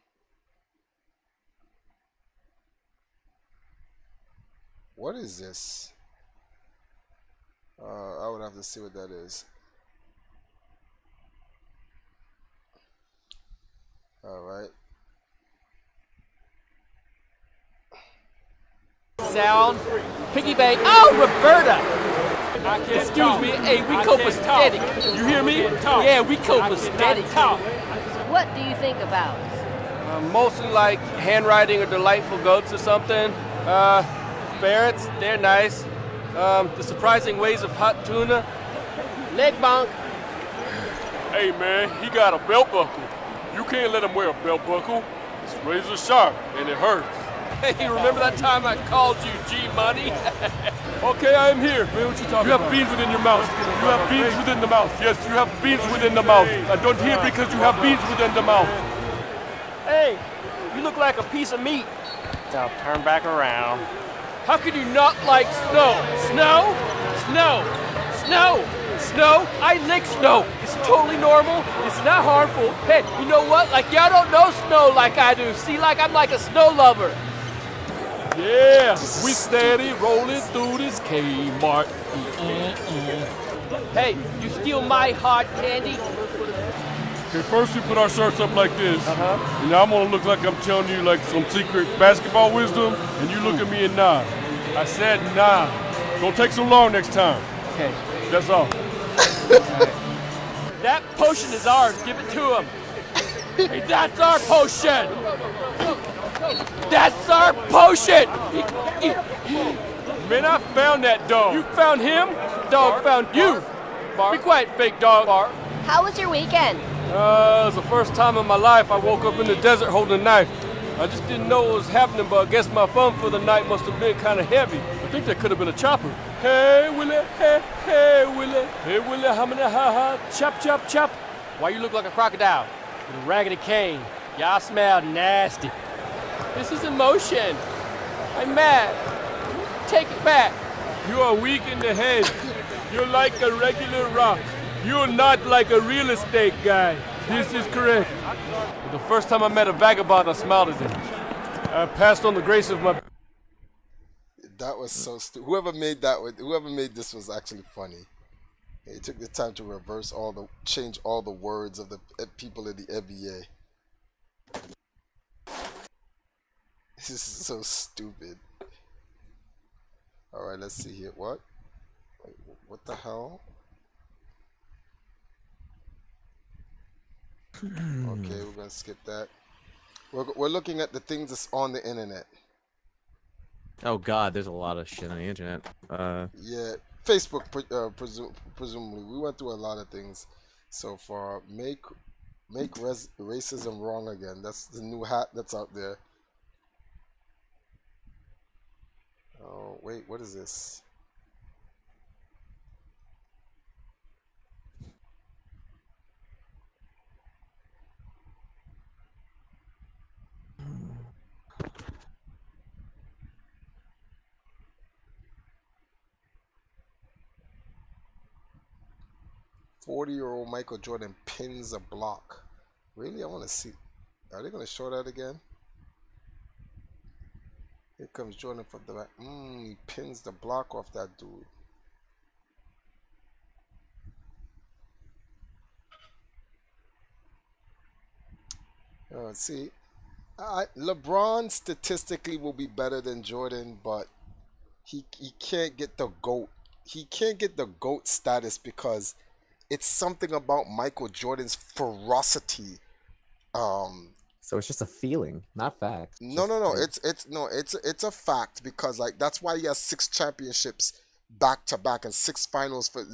What is this? I would have to see what that is. Alright. sound. Piggy bank. Oh, Roberta! Excuse me. Hey, we copacetic. You hear me? Yeah, we copacetic. What do you think about? Mostly like handwriting or delightful goats or something. Ferrets, they're nice. The surprising ways of hot tuna. Leg bonk. Hey man, he got a belt buckle. You can't let him wear a belt buckle. It's razor sharp and it hurts. Hey, remember that time I called you G-Money? Okay, I am here. Man, what you talking about? You have beans within your mouth. You have beans within the mouth. Yes, you have beans within the mouth. I don't hear because you have beans within the mouth. Hey, you look like a piece of meat. Now turn back around. How could you not like snow? Snow? Snow? Snow? Snow? I lick snow. It's totally normal. It's not harmful. Hey, you know what? Like, y'all don't know snow like I do. See, like I'm like a snow lover. Yeah, we steady rolling through this Kmart. Hey, you steal my hard candy? Okay, first we put our shirts up like this. And now I'm gonna look like I'm telling you like some secret basketball wisdom, and you look at me and nod. I said nod. Don't take so long next time. Okay. That's all. That potion is ours. Give it to him. Hey, that's our potion. That's our potion. Man, I found that dog. You found him? Dog found you. Be quiet, fake dog. How was your weekend? It was the first time in my life I woke up in the desert holding a knife. I just didn't know what was happening, but I guess my fun for the night must have been kind of heavy. I think that could have been a chopper. Hey, Willie, hey, Willie. Hey, Willie, how many ha-ha, chop, chop, chop. Why you look like a crocodile with a raggedy cane? Y'all smell nasty. This is emotion. I'm mad. Take it back. You are weak in the head. You're like a regular rock. You're not like a real estate guy. This is correct. The first time I met a vagabond, I smiled at him. I passed on the grace of my... That was so stupid. Whoever made this was actually funny. He took the time to change all the words of the people in the NBA. This is so stupid. Alright, let's see here. What? Wait, what the hell? Okay, we're gonna skip that. We're looking at the things that's on the internet. Oh God, there's a lot of shit on the internet. Yeah, Facebook, presumably. We went through a lot of things so far. Make racism wrong again. That's the new hat that's out there. Oh wait, what is this? "40-year-old Michael Jordan pins a block." Really? I want to see. Are they going to show that again? Here comes Jordan from the back. He pins the block off that dude. See, LeBron statistically will be better than Jordan, but he can't get the GOAT. He can't get the GOAT status because it's something about Michael Jordan's ferocity. So it's just a feeling, not fact. No. It's a fact because like that's why he has 6 championships back to back and 6 finals for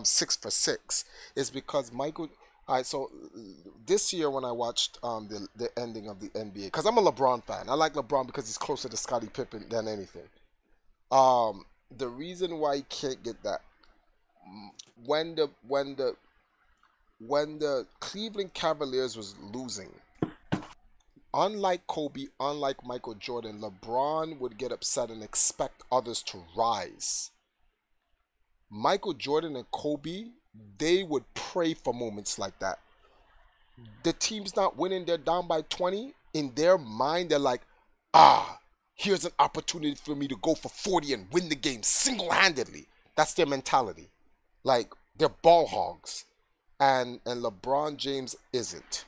6 for 6. Is because Michael. All right, so this year when I watched the ending of the NBA, because I'm a LeBron fan. I like LeBron because he's closer to Scottie Pippen than anything. The reason why he can't get that, when the Cleveland Cavaliers was losing, unlike Kobe, unlike Michael Jordan, LeBron would get upset and expect others to rise. Michael Jordan and Kobe, they would pray for moments like that. The team's not winning, they're down by 20. In their mind, they're like, here's an opportunity for me to go for 40 and win the game single-handedly. That's their mentality. Like, they're ball hogs. And LeBron James isn't.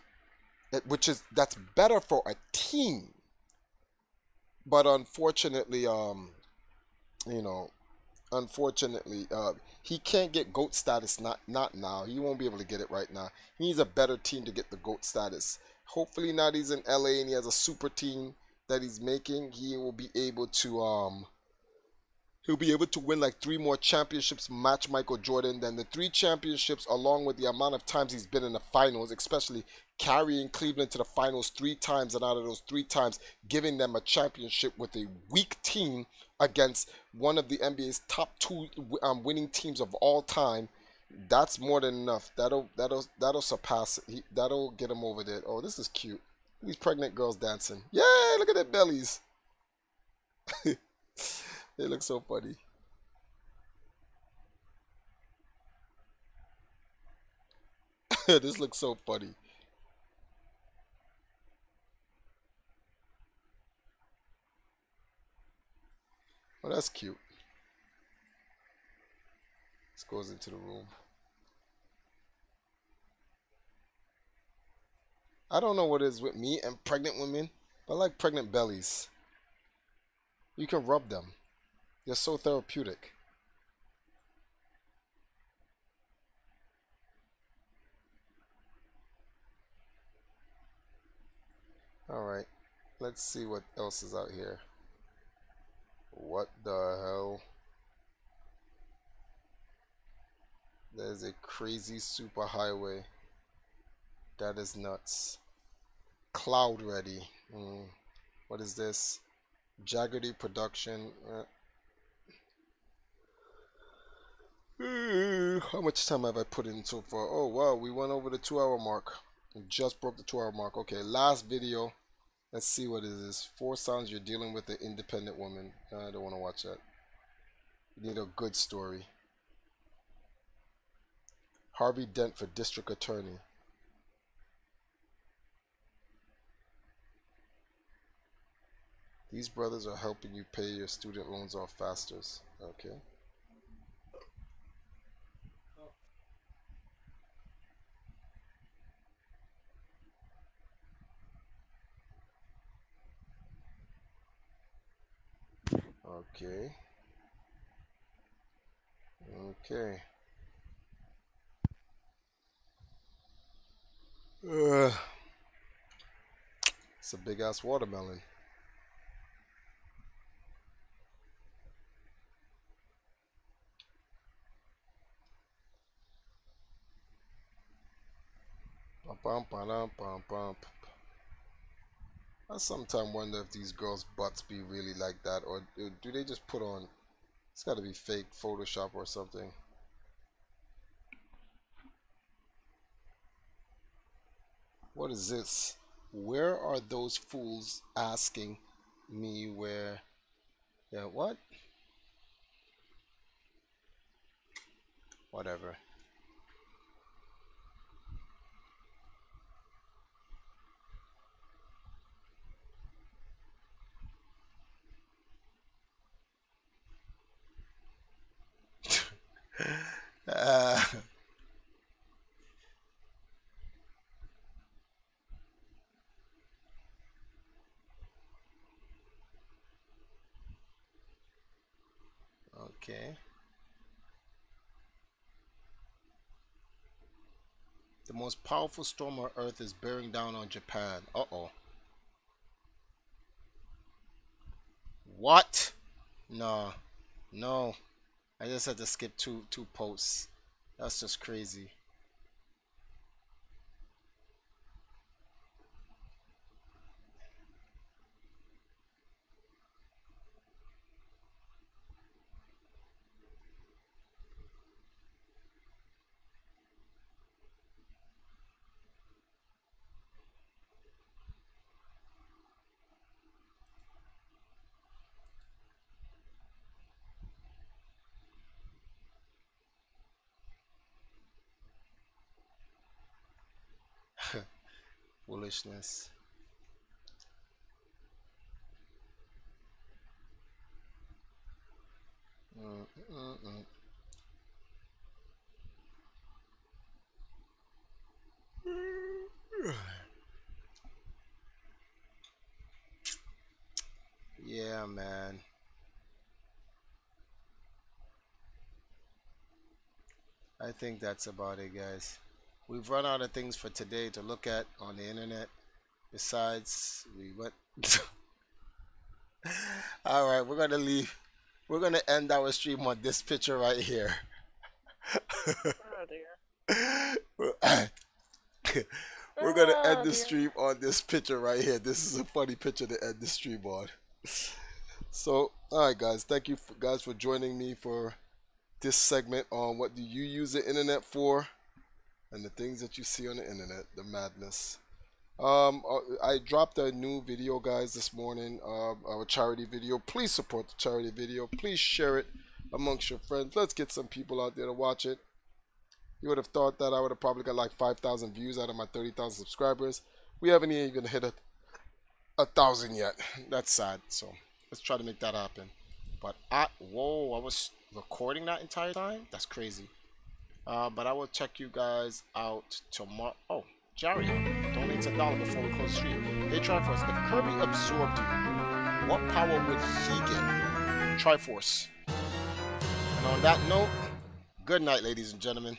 That's better for a team. But unfortunately, you know, unfortunately, he can't get GOAT status. Not now. He won't be able to get it right now. He needs a better team to get the GOAT status. Hopefully, now that he's in LA and he has a super team that he's making, he will be able to he'll be able to win like 3 more championships, match Michael Jordan. Then the 3 championships, along with the amount of times he's been in the finals, especially carrying Cleveland to the finals 3 times, and out of those 3 times, giving them a championship with a weak team against one of the NBA's top 2 winning teams of all time. That's more than enough. That'll surpass it. That'll get him over there. Oh, this is cute. These pregnant girls dancing. Yay! Look at their bellies. They look so funny. This looks so funny. Oh, that's cute. This goes into the room. I don't know what it is with me and pregnant women, but I like pregnant bellies. You can rub them. They're so therapeutic. Alright, let's see what else is out here. What the hell? There's a crazy super highway. That is nuts. Cloud ready. What is this? Jaggerty production. How much time have I put in so far? Oh wow, we went over the 2-hour mark. We just broke the 2-hour mark. Okay, last video. Let's see what it is. 4 signs you're dealing with an independent woman. I don't want to watch that. You need a good story. Harvey Dent for district attorney. These brothers are helping you pay your student loans off faster. Okay. Okay. Okay. It's a big ass watermelon. I sometimes wonder if these girls' butts be really like that, or do they just put on? It's got to be fake Photoshop or something. What is this? Where are those fools asking me where? Yeah, what? Whatever. Okay. The most powerful storm on Earth is bearing down on Japan. Uh-oh. What? No. No. I just had to skip two posts. That's just crazy. Foolishness. Yeah, man. I think that's about it, guys. We've run out of things for today to look at on the internet. Besides, we went. All right, we're gonna leave. We're gonna end our stream on this picture right here. Oh dear. We're gonna end the stream on this picture right here. This is a funny picture to end the stream on. So, all right, guys. Thank you guys for joining me for this segment on what do you use the internet for, and the things that you see on the internet, the madness. I dropped a new video, guys, this morning, our charity video. Please support the charity video. Please share it amongst your friends. Let's get some people out there to watch it. You would have thought that I would have probably got like 5,000 views out of my 30,000 subscribers. We haven't even hit 1,000 yet. That's sad. So let's try to make that happen. But whoa, I was recording that entire time? That's crazy. But I will check you guys out tomorrow. Oh, Jerry donates $1 before we close the stream. Hey, Triforce, if Kirby absorbed you, what power would he get? Triforce. And on that note, good night, ladies and gentlemen.